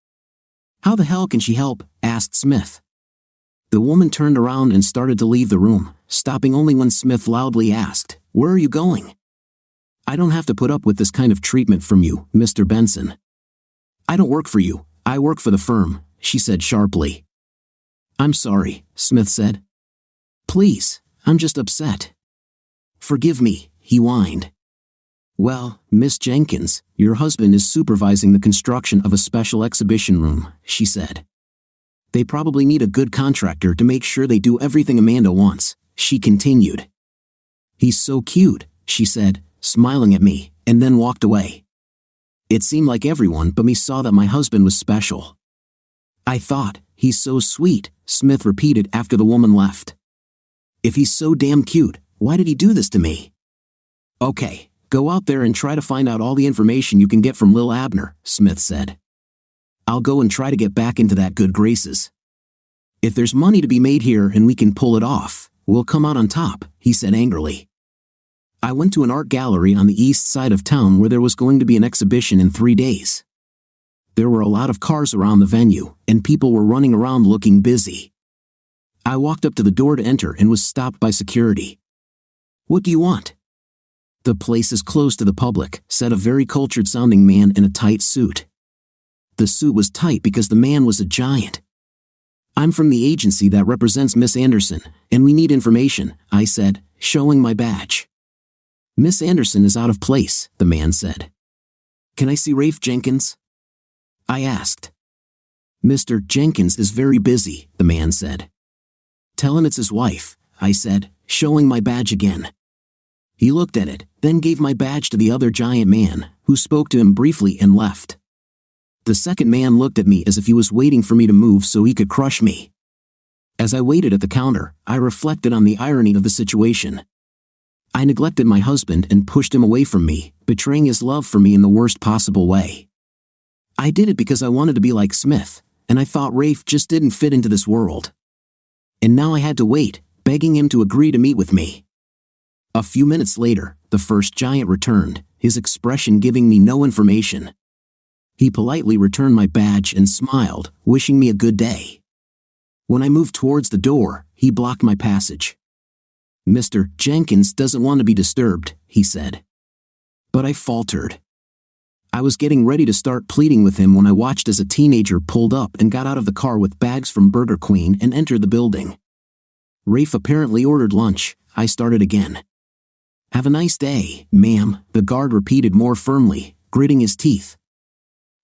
How the hell can she help? Asked Smith. The woman turned around and started to leave the room, stopping only when Smith loudly asked, Where are you going? I don't have to put up with this kind of treatment from you, Mr. Benson. I don't work for you, I work for the firm, she said sharply. I'm sorry, Smith said. Please, I'm just upset. Forgive me, he whined. Well, Miss Jenkins, your husband is supervising the construction of a special exhibition room, she said. They probably need a good contractor to make sure they do everything Amanda wants, she continued. He's so cute, she said, smiling at me, and then walked away. It seemed like everyone but me saw that my husband was special. I thought, he's so sweet, Smith repeated after the woman left. If he's so damn cute, why did he do this to me? Okay, go out there and try to find out all the information you can get from Lil Abner, Smith said. I'll go and try to get back into that good graces. If there's money to be made here and we can pull it off, we'll come out on top, he said angrily. I went to an art gallery on the east side of town where there was going to be an exhibition in 3 days. There were a lot of cars around the venue, and people were running around looking busy. I walked up to the door to enter and was stopped by security. What do you want? The place is closed to the public, said a very cultured-sounding man in a tight suit. The suit was tight because the man was a giant. I'm from the agency that represents Miss Anderson, and we need information, I said, showing my badge. Miss Anderson is out of place, the man said. Can I see Rafe Jenkins? I asked. Mr. Jenkins is very busy, the man said. Tell him it's his wife, I said, showing my badge again. He looked at it, then gave my badge to the other giant man, who spoke to him briefly and left. The second man looked at me as if he was waiting for me to move so he could crush me. As I waited at the counter, I reflected on the irony of the situation. I neglected my husband and pushed him away from me, betraying his love for me in the worst possible way. I did it because I wanted to be like Smith, and I thought Rafe just didn't fit into this world. And now I had to wait, begging him to agree to meet with me. A few minutes later, the first giant returned, his expression giving me no information. He politely returned my badge and smiled, wishing me a good day. When I moved towards the door, he blocked my passage. Mr. Jenkins doesn't want to be disturbed, he said. But I faltered. I was getting ready to start pleading with him when I watched as a teenager pulled up and got out of the car with bags from Burger Queen and entered the building. Rafe apparently ordered lunch. I started again. Have a nice day, ma'am, the guard repeated more firmly, gritting his teeth.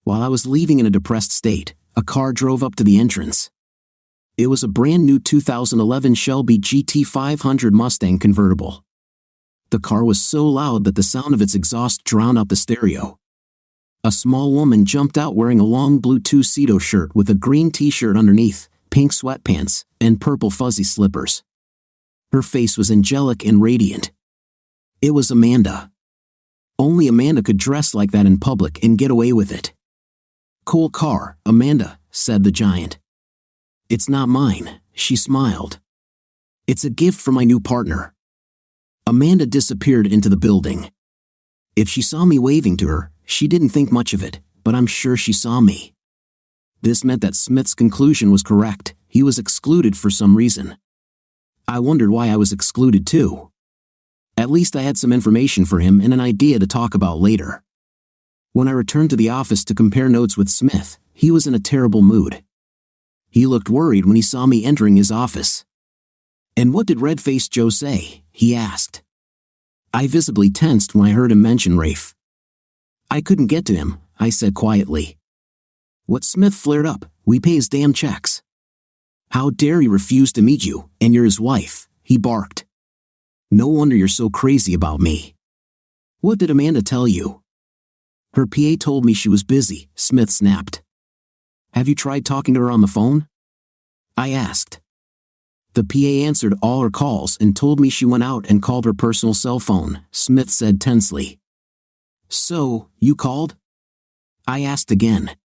While I was leaving in a depressed state, a car drove up to the entrance. It was a brand new 2011 Shelby GT 500 Mustang convertible. The car was so loud that the sound of its exhaust drowned out the stereo. A small woman jumped out wearing a long blue tuxedo shirt with a green t-shirt underneath, pink sweatpants, and purple fuzzy slippers. Her face was angelic and radiant. It was Amanda. Only Amanda could dress like that in public and get away with it. Cool car, Amanda, said the giant. It's not mine, she smiled. It's a gift from my new partner. Amanda disappeared into the building. If she saw me waving to her, she didn't think much of it, but I'm sure she saw me. This meant that Smith's conclusion was correct. He was excluded for some reason. I wondered why I was excluded too. At least I had some information for him and an idea to talk about later. When I returned to the office to compare notes with Smith, he was in a terrible mood. He looked worried when he saw me entering his office. And what did Red-Faced Joe say? He asked. I visibly tensed when I heard him mention Rafe. I couldn't get to him, I said quietly. What Smith flared up, we pay his damn checks. How dare he refuse to meet you, and you're his wife, he barked. No wonder you're so crazy about me. What did Amanda tell you? Her PA told me she was busy, Smith snapped. Have you tried talking to her on the phone? I asked. The PA answered all her calls and told me she went out and called her personal cell phone, Smith said tensely. So, you called? I asked again.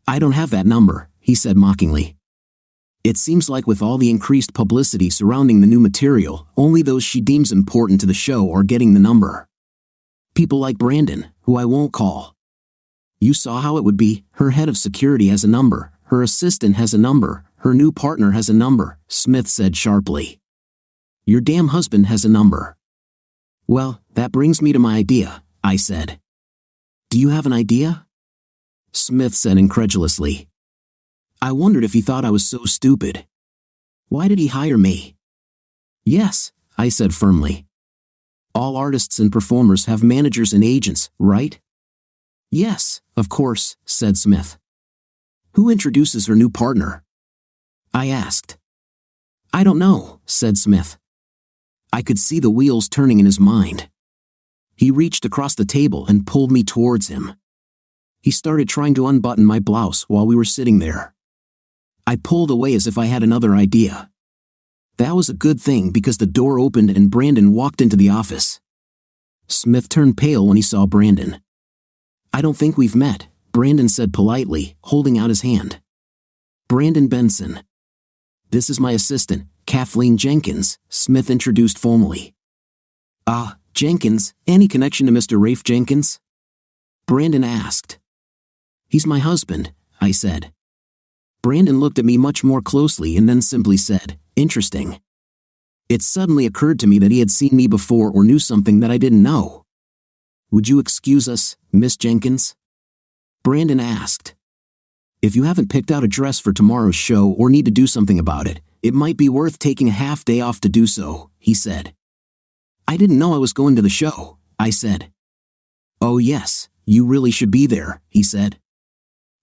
I don't have that number, he said mockingly. It seems like with all the increased publicity surrounding the new material, only those she deems important to the show are getting the number. People like Brandon, who I won't call. You saw how it would be, her head of security has a number, her assistant has a number, her new partner has a number, Smith said sharply. Your damn husband has a number. Well, that brings me to my idea, I said. Do you have an idea? Smith said incredulously. I wondered if he thought I was so stupid. Why did he hire me? Yes, I said firmly. All artists and performers have managers and agents, right? Yes, of course, said Smith. Who introduces her new partner? I asked. I don't know, said Smith. I could see the wheels turning in his mind. He reached across the table and pulled me towards him. He started trying to unbutton my blouse while we were sitting there. I pulled away as if I had another idea. That was a good thing because the door opened and Brandon walked into the office. Smith turned pale when he saw Brandon. I don't think we've met, Brandon said politely, holding out his hand. Brandon Benson. This is my assistant, Kathleen Jenkins, Smith introduced formally. Ah, Jenkins, any connection to Mr. Rafe Jenkins? Brandon asked. He's my husband, I said. Brandon looked at me much more closely and then simply said, interesting. It suddenly occurred to me that he had seen me before or knew something that I didn't know. Would you excuse us, Miss Jenkins? Brandon asked. If you haven't picked out a dress for tomorrow's show or need to do something about it, it might be worth taking a half day off to do so, he said. I didn't know I was going to the show, I said. Oh yes, you really should be there, he said.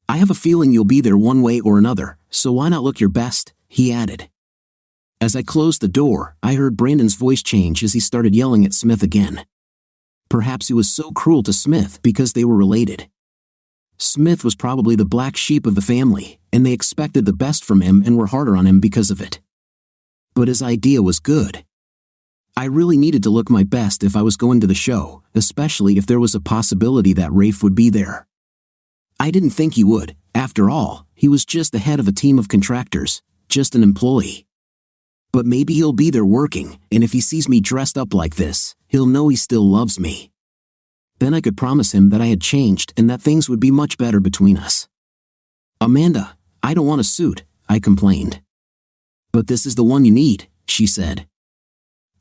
I have a feeling you'll be there one way or another, so why not look your best, he added. As I closed the door, I heard Brandon's voice change as he started yelling at Smith again. Perhaps he was so cruel to Smith because they were related. Smith was probably the black sheep of the family, and they expected the best from him and were harder on him because of it. But his idea was good. I really needed to look my best if I was going to the show, especially if there was a possibility that Rafe would be there. I didn't think he would. After all, he was just the head of a team of contractors, just an employee. But maybe he'll be there working, and if he sees me dressed up like this, he'll know he still loves me. Then I could promise him that I had changed and that things would be much better between us. Amanda, I don't want a suit, I complained. But this is the one you need, she said.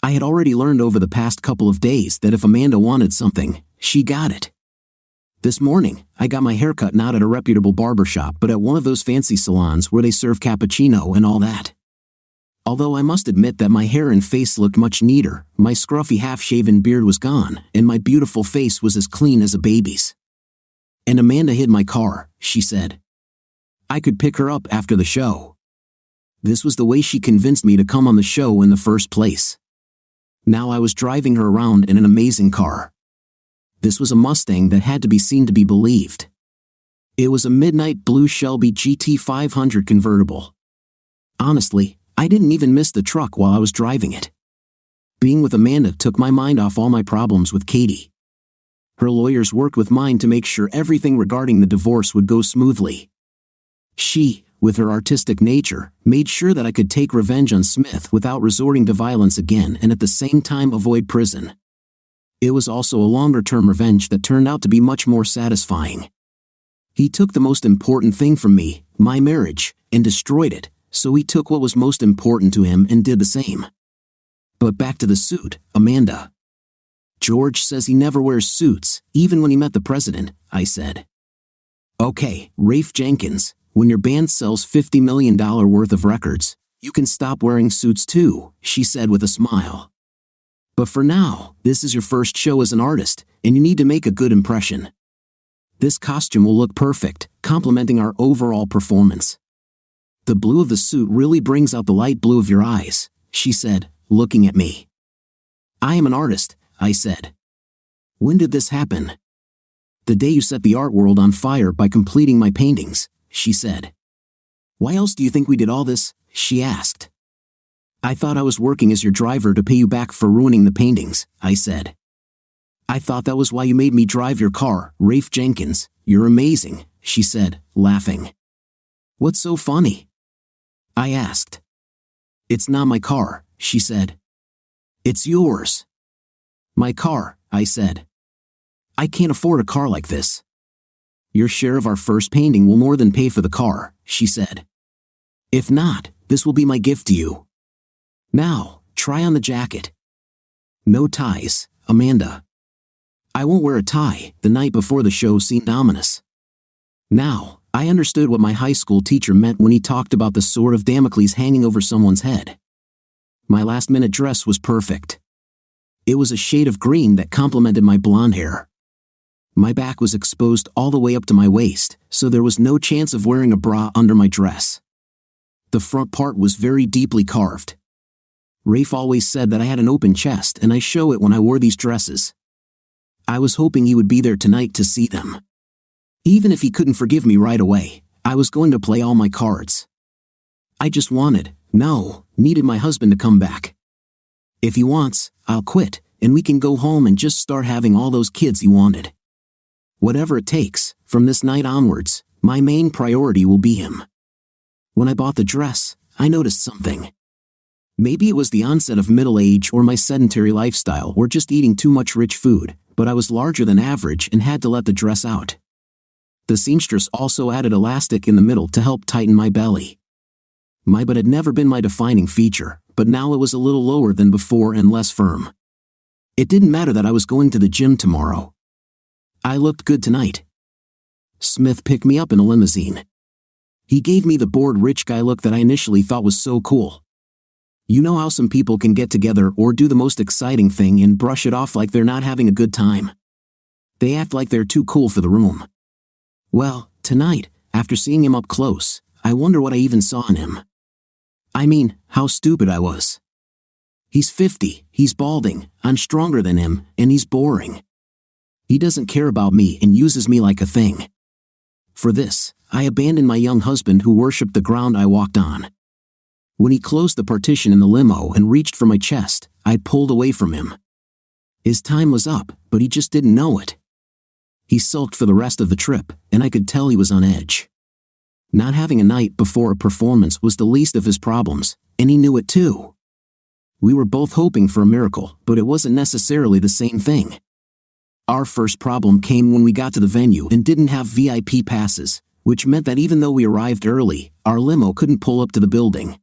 I had already learned over the past couple of days that if Amanda wanted something, she got it. This morning, I got my hair cut not at a reputable barber shop but at one of those fancy salons where they serve cappuccino and all that. Although I must admit that my hair and face looked much neater, my scruffy half-shaven beard was gone, and my beautiful face was as clean as a baby's. And Amanda hid my car, she said. I could pick her up after the show. This was the way she convinced me to come on the show in the first place. Now I was driving her around in an amazing car. This was a Mustang that had to be seen to be believed. It was a midnight blue Shelby GT 500 convertible. Honestly, I didn't even miss the truck while I was driving it. Being with Amanda took my mind off all my problems with Katie. Her lawyers worked with mine to make sure everything regarding the divorce would go smoothly. She, with her artistic nature, made sure that I could take revenge on Smith without resorting to violence again and at the same time avoid prison. It was also a longer-term revenge that turned out to be much more satisfying. He took the most important thing from me, my marriage, and destroyed it, so he took what was most important to him and did the same. But back to the suit, Amanda. George says he never wears suits, even when he met the president, I said. Okay, Rafe Jenkins, when your band sells $50 million worth of records, you can stop wearing suits too, she said with a smile. But for now, this is your first show as an artist, and you need to make a good impression. This costume will look perfect, complementing our overall performance. The blue of the suit really brings out the light blue of your eyes, she said, looking at me. "I am an artist," I said. "When did this happen?" "The day you set the art world on fire by completing my paintings," she said. "Why else do you think we did all this?" she asked. "I thought I was working as your driver to pay you back for ruining the paintings," I said. "I thought that was why you made me drive your car, Rafe Jenkins. You're amazing," she said, laughing. "What's so funny?" I asked. "It's not my car," she said. "It's yours." "My car," I said. "I can't afford a car like this." "Your share of our first painting will more than pay for the car," she said. "If not, this will be my gift to you. Now, try on the jacket." "No ties, Amanda." "I won't wear a tie." The night before the show seemed ominous. Now, I understood what my high school teacher meant when he talked about the sword of Damocles hanging over someone's head. My last-minute dress was perfect. It was a shade of green that complemented my blonde hair. My back was exposed all the way up to my waist, so there was no chance of wearing a bra under my dress. The front part was very deeply carved. Rafe always said that I had an open chest, and I show it when I wore these dresses. I was hoping he would be there tonight to see them. Even if he couldn't forgive me right away, I was going to play all my cards. I just needed my husband to come back. If he wants, I'll quit, and we can go home and just start having all those kids he wanted. Whatever it takes, from this night onwards, my main priority will be him. When I bought the dress, I noticed something. Maybe it was the onset of middle age or my sedentary lifestyle or just eating too much rich food, but I was larger than average and had to let the dress out. The seamstress also added elastic in the middle to help tighten my belly. My butt had never been my defining feature, but now it was a little lower than before and less firm. It didn't matter that I was going to the gym tomorrow. I looked good tonight. Smith picked me up in a limousine. He gave me the bored rich guy look that I initially thought was so cool. You know how some people can get together or do the most exciting thing and brush it off like they're not having a good time? They act like they're too cool for the room. Well, tonight, after seeing him up close, I wonder what I even saw in him. I mean, how stupid I was. He's 50, he's balding, I'm stronger than him, and he's boring. He doesn't care about me and uses me like a thing. For this, I abandoned my young husband who worshipped the ground I walked on. When he closed the partition in the limo and reached for my chest, I pulled away from him. His time was up, but he just didn't know it. He sulked for the rest of the trip, and I could tell he was on edge. Not having a night before a performance was the least of his problems, and he knew it too. We were both hoping for a miracle, but it wasn't necessarily the same thing. Our first problem came when we got to the venue and didn't have VIP passes, which meant that even though we arrived early, our limo couldn't pull up to the building.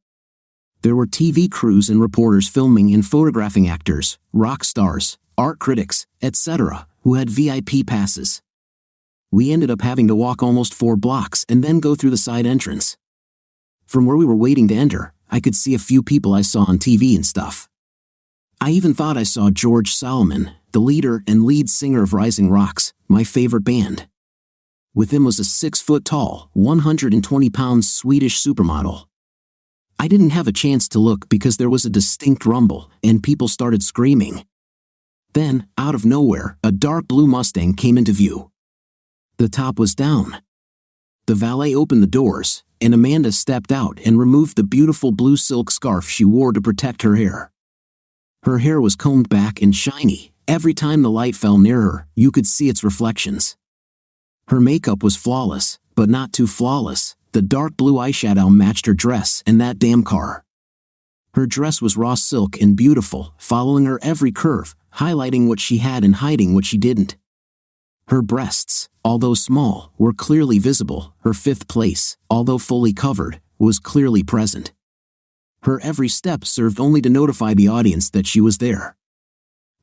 There were TV crews and reporters filming and photographing actors, rock stars, art critics, etc., who had VIP passes. We ended up having to walk almost 4 blocks and then go through the side entrance. From where we were waiting to enter, I could see a few people I saw on TV and stuff. I even thought I saw George Solomon, the leader and lead singer of Rising Rocks, my favorite band. With him was a 6-foot-tall, 120-pound Swedish supermodel. I didn't have a chance to look because there was a distinct rumble, and people started screaming. Then, out of nowhere, a dark blue Mustang came into view. The top was down. The valet opened the doors, and Amanda stepped out and removed the beautiful blue silk scarf she wore to protect her hair. Her hair was combed back and shiny. Every time the light fell near her, you could see its reflections. Her makeup was flawless, but not too flawless. The dark blue eyeshadow matched her dress and that damn car. Her dress was raw silk and beautiful, following her every curve, highlighting what she had and hiding what she didn't. Her breasts, although small, were clearly visible. Her 5th place, although fully covered, was clearly present. Her every step served only to notify the audience that she was there.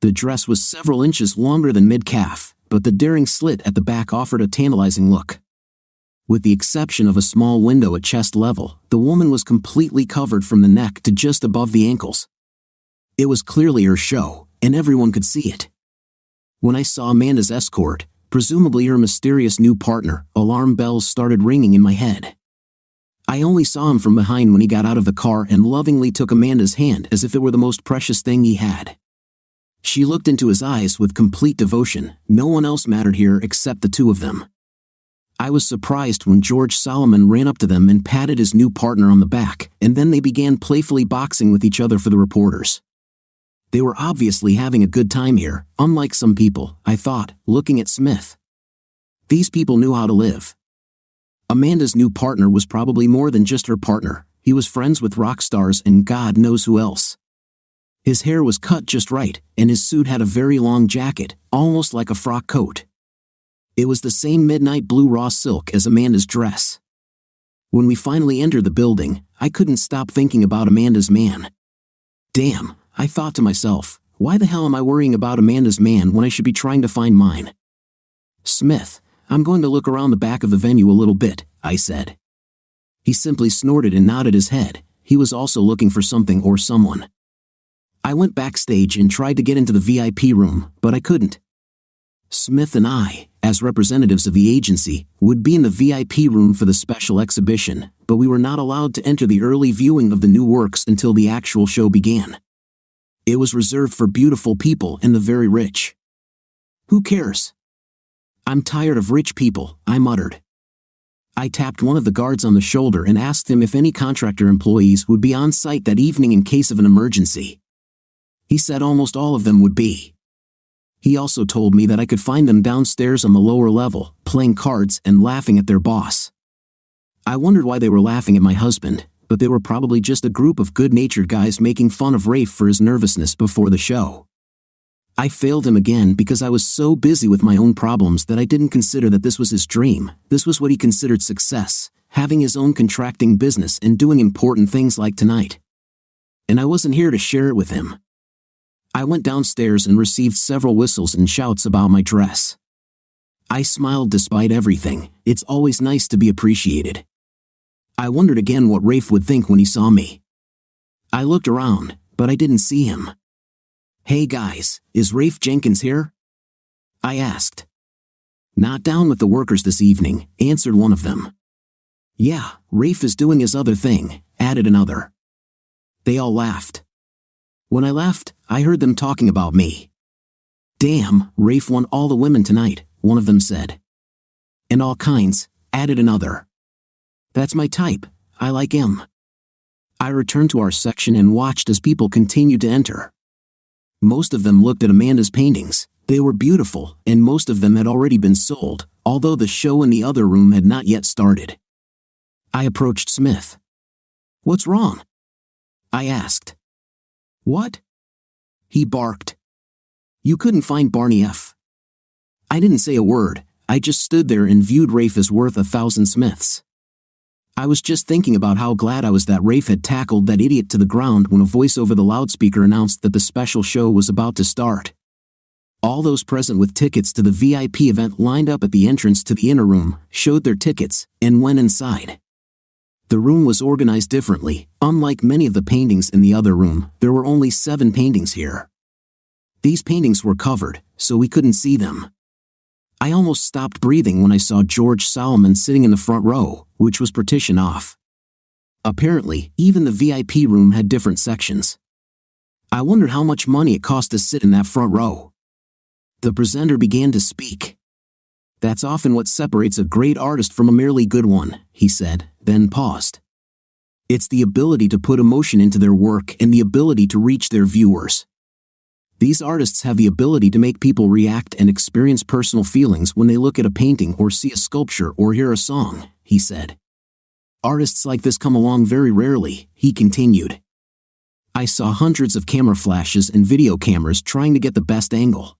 The dress was several inches longer than mid-calf, but the daring slit at the back offered a tantalizing look. With the exception of a small window at chest level, the woman was completely covered from the neck to just above the ankles. It was clearly her show, and everyone could see it. When I saw Amanda's escort, presumably her mysterious new partner, alarm bells started ringing in my head. I only saw him from behind when he got out of the car and lovingly took Amanda's hand as if it were the most precious thing he had. She looked into his eyes with complete devotion. No one else mattered here except the two of them. I was surprised when George Solomon ran up to them and patted his new partner on the back, and then they began playfully boxing with each other for the reporters. They were obviously having a good time here, unlike some people, I thought, looking at Smith. These people knew how to live. Amanda's new partner was probably more than just her partner. He was friends with rock stars and God knows who else. His hair was cut just right, and his suit had a very long jacket, almost like a frock coat. It was the same midnight blue raw silk as Amanda's dress. When we finally entered the building, I couldn't stop thinking about Amanda's man. Damn, I thought to myself, why the hell am I worrying about Amanda's man when I should be trying to find mine? Smith, I'm going to look around the back of the venue a little bit, I said. He simply snorted and nodded his head. He was also looking for something or someone. I went backstage and tried to get into the VIP room, but I couldn't. Smith and I, as representatives of the agency, would be in the VIP room for the special exhibition, but we were not allowed to enter the early viewing of the new works until the actual show began. It was reserved for beautiful people and the very rich. Who cares? I'm tired of rich people, I muttered. I tapped one of the guards on the shoulder and asked him if any contractor employees would be on site that evening in case of an emergency. He said almost all of them would be. He also told me that I could find them downstairs on the lower level, playing cards and laughing at their boss. I wondered why they were laughing at my husband, but they were probably just a group of good-natured guys making fun of Rafe for his nervousness before the show. I failed him again because I was so busy with my own problems that I didn't consider that this was his dream. This was what he considered success, having his own contracting business and doing important things like tonight. And I wasn't here to share it with him. I went downstairs and received several whistles and shouts about my dress. I smiled despite everything. It's always nice to be appreciated. I wondered again what Rafe would think when he saw me. I looked around, but I didn't see him. Hey guys, is Rafe Jenkins here? I asked. Not down with the workers this evening, answered one of them. Yeah, Rafe is doing his other thing, added another. They all laughed. When I left, I heard them talking about me. Damn, Rafe won all the women tonight, one of them said. And all kinds, added another. That's my type, I like him. I returned to our section and watched as people continued to enter. Most of them looked at Amanda's paintings. They were beautiful, and most of them had already been sold, although the show in the other room had not yet started. I approached Smith. What's wrong? I asked. What? He barked. You couldn't find Barney F. I didn't say a word. I just stood there and viewed Rafe as worth 1,000 Smiths. I was just thinking about how glad I was that Rafe had tackled that idiot to the ground when a voice over the loudspeaker announced that the special show was about to start. All those present with tickets to the VIP event lined up at the entrance to the inner room, showed their tickets, and went inside. The room was organized differently. Unlike many of the paintings in the other room, there were only 7 paintings here. These paintings were covered, so we couldn't see them. I almost stopped breathing when I saw George Solomon sitting in the front row, which was partitioned off. Apparently, even the VIP room had different sections. I wondered how much money it cost to sit in that front row. The presenter began to speak. That's often what separates a great artist from a merely good one, he said, then paused. It's the ability to put emotion into their work and the ability to reach their viewers. These artists have the ability to make people react and experience personal feelings when they look at a painting or see a sculpture or hear a song, he said. Artists like this come along very rarely, he continued. I saw hundreds of camera flashes and video cameras trying to get the best angle.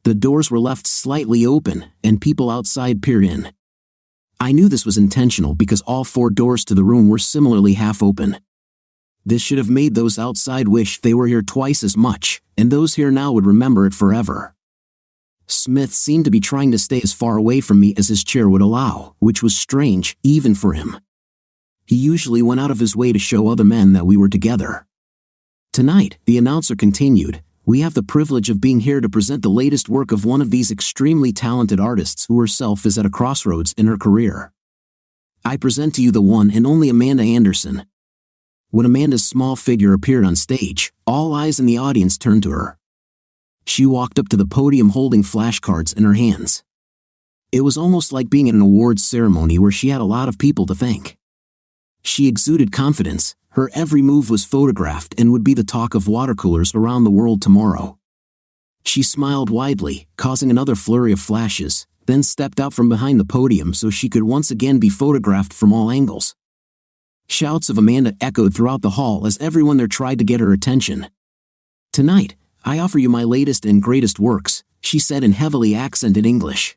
The doors were left slightly open, and people outside peer in. I knew this was intentional because all 4 doors to the room were similarly half open. This should have made those outside wish they were here twice as much, and those here now would remember it forever. Smith seemed to be trying to stay as far away from me as his chair would allow, which was strange, even for him. He usually went out of his way to show other men that we were together. Tonight, the announcer continued, we have the privilege of being here to present the latest work of one of these extremely talented artists who herself is at a crossroads in her career. I present to you the one and only Amanda Anderson." When Amanda's small figure appeared on stage, all eyes in the audience turned to her. She walked up to the podium holding flashcards in her hands. It was almost like being at an awards ceremony where she had a lot of people to thank. She exuded confidence, her every move was photographed and would be the talk of water coolers around the world tomorrow. She smiled widely, causing another flurry of flashes, then stepped out from behind the podium so she could once again be photographed from all angles. Shouts of Amanda echoed throughout the hall as everyone there tried to get her attention. "Tonight, I offer you my latest and greatest works," she said in heavily accented English.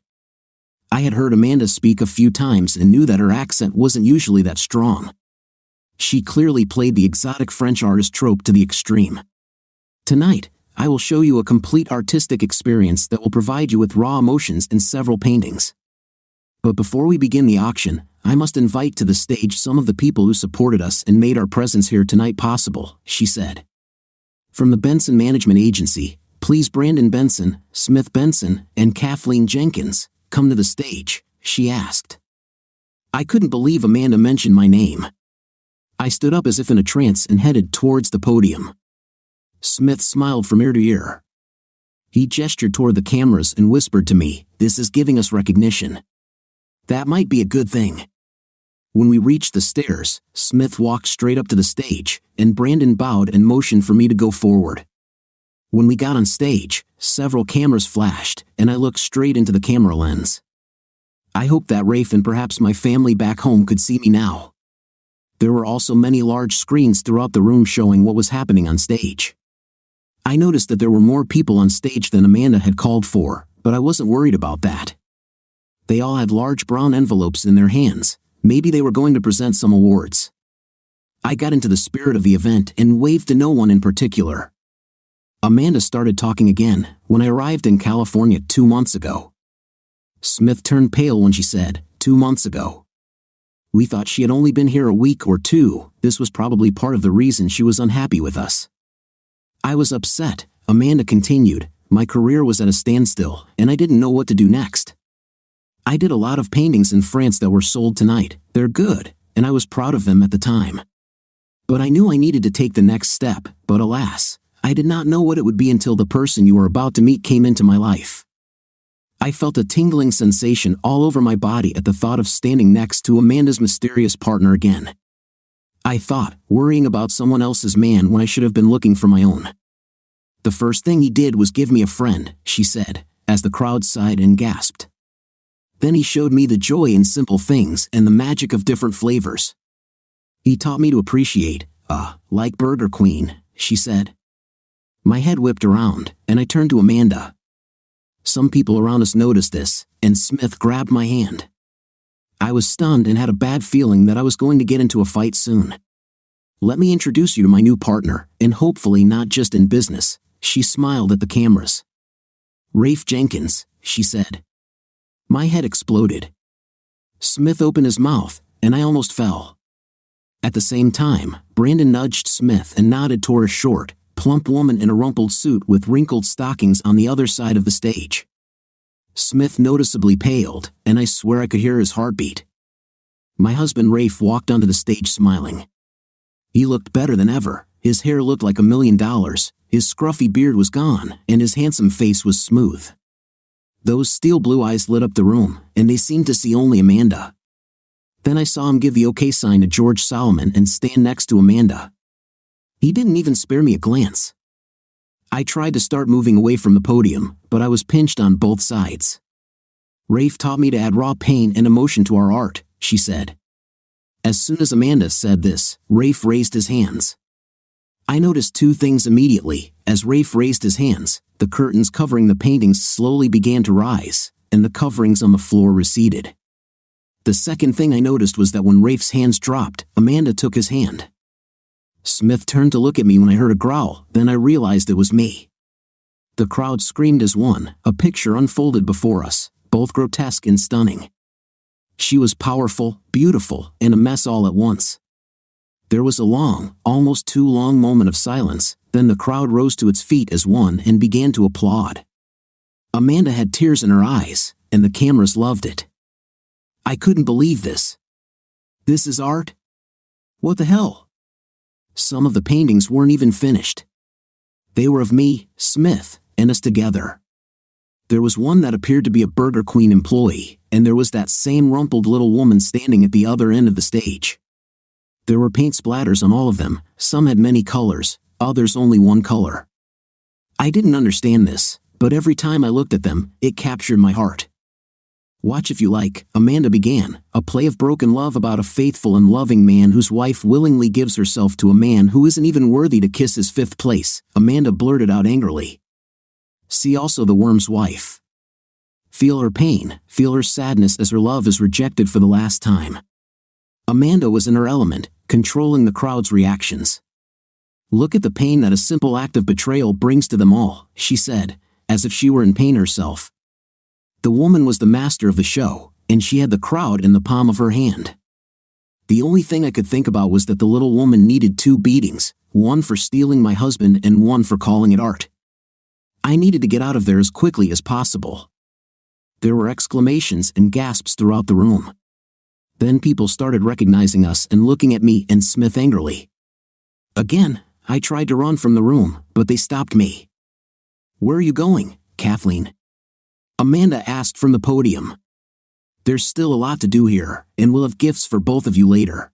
I had heard Amanda speak a few times and knew that her accent wasn't usually that strong. She clearly played the exotic French artist trope to the extreme. "Tonight, I will show you a complete artistic experience that will provide you with raw emotions in several paintings. But before we begin the auction, I must invite to the stage some of the people who supported us and made our presence here tonight possible," she said. "From the Benson Management Agency, please Brandon Benson, Smith Benson, and Kathleen Jenkins, come to the stage," she asked. I couldn't believe Amanda mentioned my name. I stood up as if in a trance and headed towards the podium. Smith smiled from ear to ear. He gestured toward the cameras and whispered to me, "This is giving us recognition." That might be a good thing. When we reached the stairs, Smith walked straight up to the stage, and Brandon bowed and motioned for me to go forward. When we got on stage, several cameras flashed, and I looked straight into the camera lens. I hoped that Rafe and perhaps my family back home could see me now. There were also many large screens throughout the room showing what was happening on stage. I noticed that there were more people on stage than Amanda had called for, but I wasn't worried about that. They all had large brown envelopes in their hands. Maybe they were going to present some awards. I got into the spirit of the event and waved to no one in particular. Amanda started talking again when I arrived in California 2 months ago. Smith turned pale when she said, 2 months ago. We thought she had only been here a week or two. This was probably part of the reason she was unhappy with us. I was upset, Amanda continued. My career was at a standstill, and I didn't know what to do next. I did a lot of paintings in France that were sold tonight. They're good, and I was proud of them at the time. But I knew I needed to take the next step, but alas, I did not know what it would be until the person you were about to meet came into my life. I felt a tingling sensation all over my body at the thought of standing next to Amanda's mysterious partner again. I thought, worrying about someone else's man when I should have been looking for my own. The first thing he did was give me a friend, she said, as the crowd sighed and gasped. Then he showed me the joy in simple things and the magic of different flavors. He taught me to appreciate, like Burger Queen, she said. My head whipped around, and I turned to Amanda. Some people around us noticed this, and Smith grabbed my hand. I was stunned and had a bad feeling that I was going to get into a fight soon. Let me introduce you to my new partner, and hopefully not just in business, she smiled at the cameras. Rafe Jenkins, she said. My head exploded. Smith opened his mouth, and I almost fell. At the same time, Brandon nudged Smith and nodded toward a short, plump woman in a rumpled suit with wrinkled stockings on the other side of the stage. Smith noticeably paled, and I swear I could hear his heartbeat. My husband Rafe walked onto the stage smiling. He looked better than ever. His hair looked like $1 million, his scruffy beard was gone, and his handsome face was smooth. Those steel blue eyes lit up the room, and they seemed to see only Amanda. Then I saw him give the okay sign to George Solomon and stand next to Amanda. He didn't even spare me a glance. I tried to start moving away from the podium, but I was pinched on both sides. Rafe taught me to add raw pain and emotion to our art, she said. As soon as Amanda said this, Rafe raised his hands. I noticed two things immediately. As Rafe raised his hands, the curtains covering the paintings slowly began to rise, and the coverings on the floor receded. The second thing I noticed was that when Rafe's hands dropped, Amanda took his hand. Smith turned to look at me when I heard a growl, then I realized it was me. The crowd screamed as one, a picture unfolded before us, both grotesque and stunning. She was powerful, beautiful, and a mess all at once. There was a long, almost too long moment of silence, then the crowd rose to its feet as one and began to applaud. Amanda had tears in her eyes, and the cameras loved it. I couldn't believe this. This is art? What the hell? Some of the paintings weren't even finished. They were of me, Smith, and us together. There was one that appeared to be a Burger Queen employee, and there was that same rumpled little woman standing at the other end of the stage. There were paint splatters on all of them. Some had many colors, others only one color. I didn't understand this, but every time I looked at them, it captured my heart. Watch if you like, Amanda began, a play of broken love about a faithful and loving man whose wife willingly gives herself to a man who isn't even worthy to kiss his fifth place, Amanda blurted out angrily. See also The Worm's Wife. Feel her pain, feel her sadness as her love is rejected for the last time. Amanda was in her element, controlling the crowd's reactions. Look at the pain that a simple act of betrayal brings to them all, she said, as if she were in pain herself. The woman was the master of the show, and she had the crowd in the palm of her hand. The only thing I could think about was that the little woman needed 2 beatings, one for stealing my husband and one for calling it art. I needed to get out of there as quickly as possible. There were exclamations and gasps throughout the room. Then people started recognizing us and looking at me and Smith angrily. Again, I tried to run from the room, but they stopped me. Where are you going, Kathleen? Amanda asked from the podium. There's still a lot to do here, and we'll have gifts for both of you later.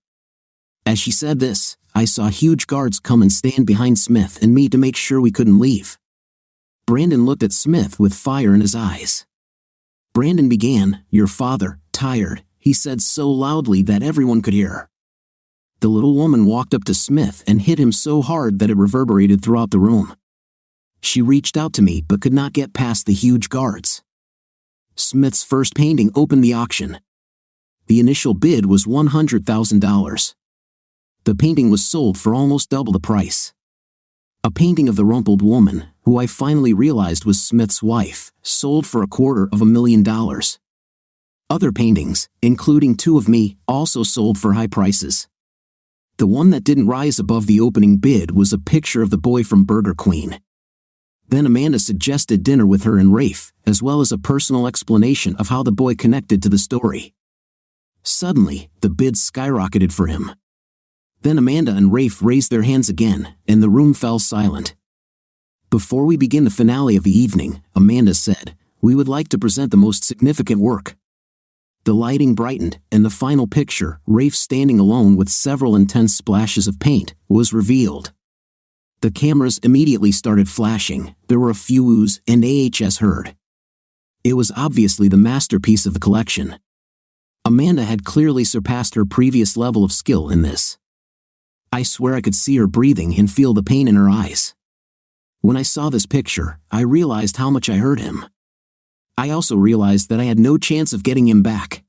As she said this, I saw huge guards come and stand behind Smith and me to make sure we couldn't leave. Brandon looked at Smith with fire in his eyes. Brandon began, your father, tired, he said so loudly that everyone could hear. The little woman walked up to Smith and hit him so hard that it reverberated throughout the room. She reached out to me but could not get past the huge guards. Smith's first painting opened the auction. The initial bid was $100,000. The painting was sold for almost double the price. A painting of the rumpled woman, who I finally realized was Smith's wife, sold for $250,000. Other paintings, including 2 of me, also sold for high prices. The one that didn't rise above the opening bid was a picture of the boy from Burger Queen. Then Amanda suggested dinner with her and Rafe, as well as a personal explanation of how the boy connected to the story. Suddenly, the bid skyrocketed for him. Then Amanda and Rafe raised their hands again, and the room fell silent. Before we begin the finale of the evening, Amanda said, we would like to present the most significant work. The lighting brightened, and the final picture, Rafe standing alone with several intense splashes of paint, was revealed. The cameras immediately started flashing, there were a few oohs and ahs heard. It was obviously the masterpiece of the collection. Amanda had clearly surpassed her previous level of skill in this. I swear I could see her breathing and feel the pain in her eyes. When I saw this picture, I realized how much I hurt him. I also realized that I had no chance of getting him back.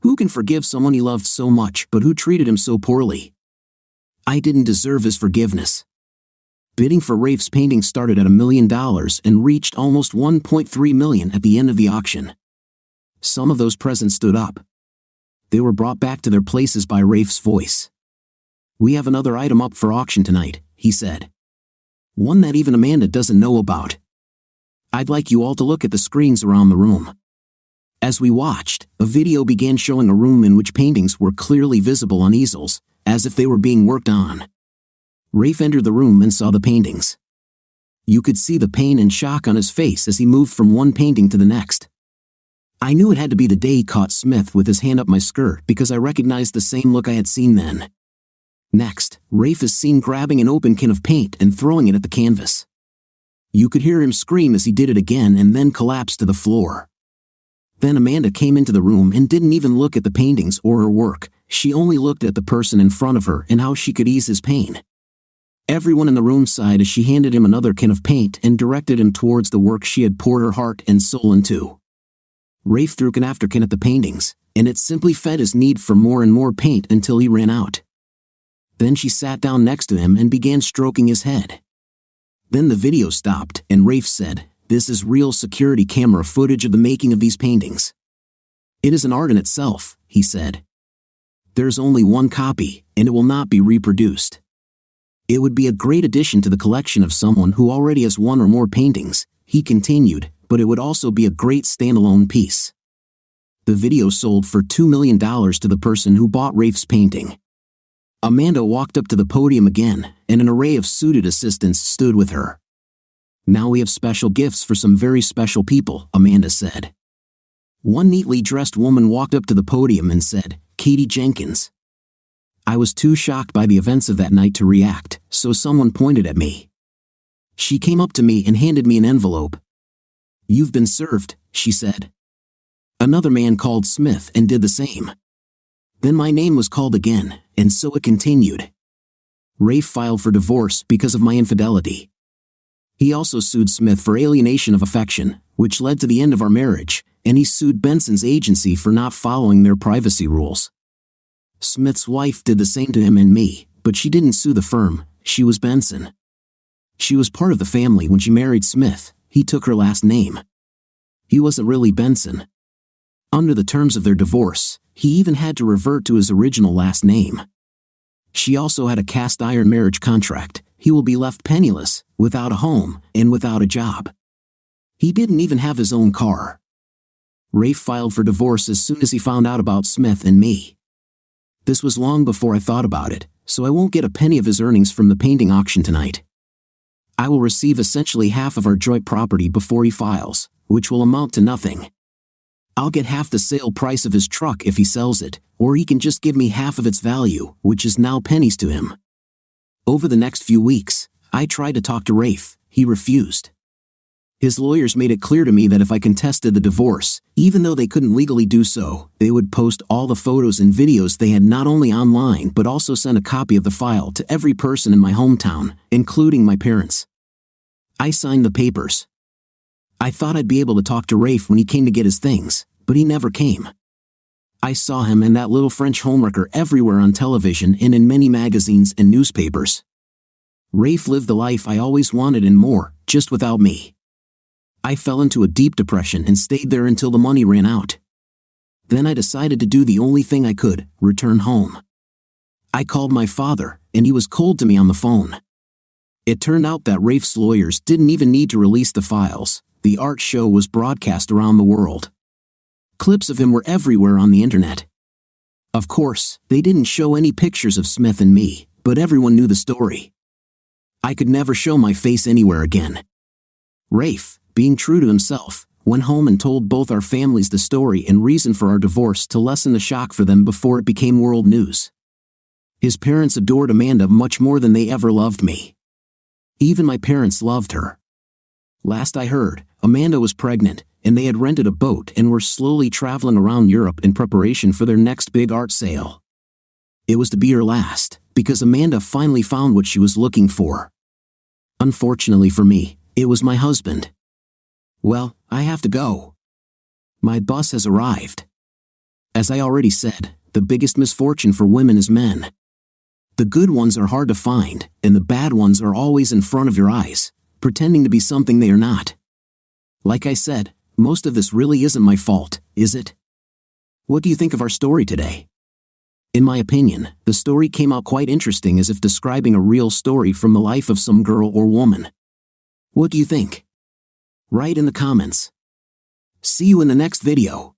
Who can forgive someone he loved so much but who treated him so poorly? I didn't deserve his forgiveness. Bidding for Rafe's painting started at $1 million and reached almost $1.3 million at the end of the auction. Some of those present stood up. They were brought back to their places by Rafe's voice. We have another item up for auction tonight, he said. One that even Amanda doesn't know about. I'd like you all to look at the screens around the room. As we watched, a video began showing a room in which paintings were clearly visible on easels, as if they were being worked on. Rafe entered the room and saw the paintings. You could see the pain and shock on his face as he moved from one painting to the next. I knew it had to be the day he caught Smith with his hand up my skirt because I recognized the same look I had seen then. Next, Rafe is seen grabbing an open can of paint and throwing it at the canvas. You could hear him scream as he did it again and then collapse to the floor. Then Amanda came into the room and didn't even look at the paintings or her work, she only looked at the person in front of her and how she could ease his pain. Everyone in the room sighed as she handed him another can of paint and directed him towards the work she had poured her heart and soul into. Rafe threw can after can at the paintings, and it simply fed his need for more and more paint until he ran out. Then she sat down next to him and began stroking his head. Then the video stopped, and Rafe said, "This is real security camera footage of the making of these paintings. It is an art in itself," he said. "There's only one copy, and it will not be reproduced. It would be a great addition to the collection of someone who already has one or more paintings," he continued, "but it would also be a great standalone piece." The video sold for $2 million to the person who bought Rafe's painting. Amanda walked up to the podium again, and an array of suited assistants stood with her. "Now we have special gifts for some very special people," Amanda said. One neatly dressed woman walked up to the podium and said, "Katie Jenkins." I was too shocked by the events of that night to react, so someone pointed at me. She came up to me and handed me an envelope. "You've been served," she said. Another man called Smith and did the same. Then my name was called again, and so it continued. Rafe filed for divorce because of my infidelity. He also sued Smith for alienation of affection, which led to the end of our marriage, and he sued Benson's agency for not following their privacy rules. Smith's wife did the same to him and me, but she didn't sue the firm, she was Benson. She was part of the family when she married Smith, he took her last name. He wasn't really Benson. Under the terms of their divorce, he even had to revert to his original last name. She also had a cast-iron marriage contract. He will be left penniless, without a home, and without a job. He didn't even have his own car. Rafe filed for divorce as soon as he found out about Smith and me. This was long before I thought about it, so I won't get a penny of his earnings from the painting auction tonight. I will receive essentially half of our joint property before he files, which will amount to nothing. I'll get half the sale price of his truck if he sells it, or he can just give me half of its value, which is now pennies to him. Over the next few weeks, I tried to talk to Rafe. He refused. His lawyers made it clear to me that if I contested the divorce, even though they couldn't legally do so, they would post all the photos and videos they had not only online but also send a copy of the file to every person in my hometown, including my parents. I signed the papers. I thought I'd be able to talk to Rafe when he came to get his things, but he never came. I saw him and that little French homewrecker everywhere on television and in many magazines and newspapers. Rafe lived the life I always wanted and more, just without me. I fell into a deep depression and stayed there until the money ran out. Then I decided to do the only thing I could, return home. I called my father, and he was cold to me on the phone. It turned out that Rafe's lawyers didn't even need to release the files. The art show was broadcast around the world. Clips of him were everywhere on the internet. Of course, they didn't show any pictures of Smith and me, but everyone knew the story. I could never show my face anywhere again. Rafe, being true to himself, went home and told both our families the story and reason for our divorce to lessen the shock for them before it became world news. His parents adored Amanda much more than they ever loved me. Even my parents loved her. Last I heard, Amanda was pregnant, and they had rented a boat and were slowly traveling around Europe in preparation for their next big art sale. It was to be her last, because Amanda finally found what she was looking for. Unfortunately for me, it was my husband. Well, I have to go. My bus has arrived. As I already said, the biggest misfortune for women is men. The good ones are hard to find, and the bad ones are always in front of your eyes, pretending to be something they are not. Like I said, most of this really isn't my fault, is it? What do you think of our story today? In my opinion, the story came out quite interesting, as if describing a real story from the life of some girl or woman. What do you think? Write in the comments. See you in the next video.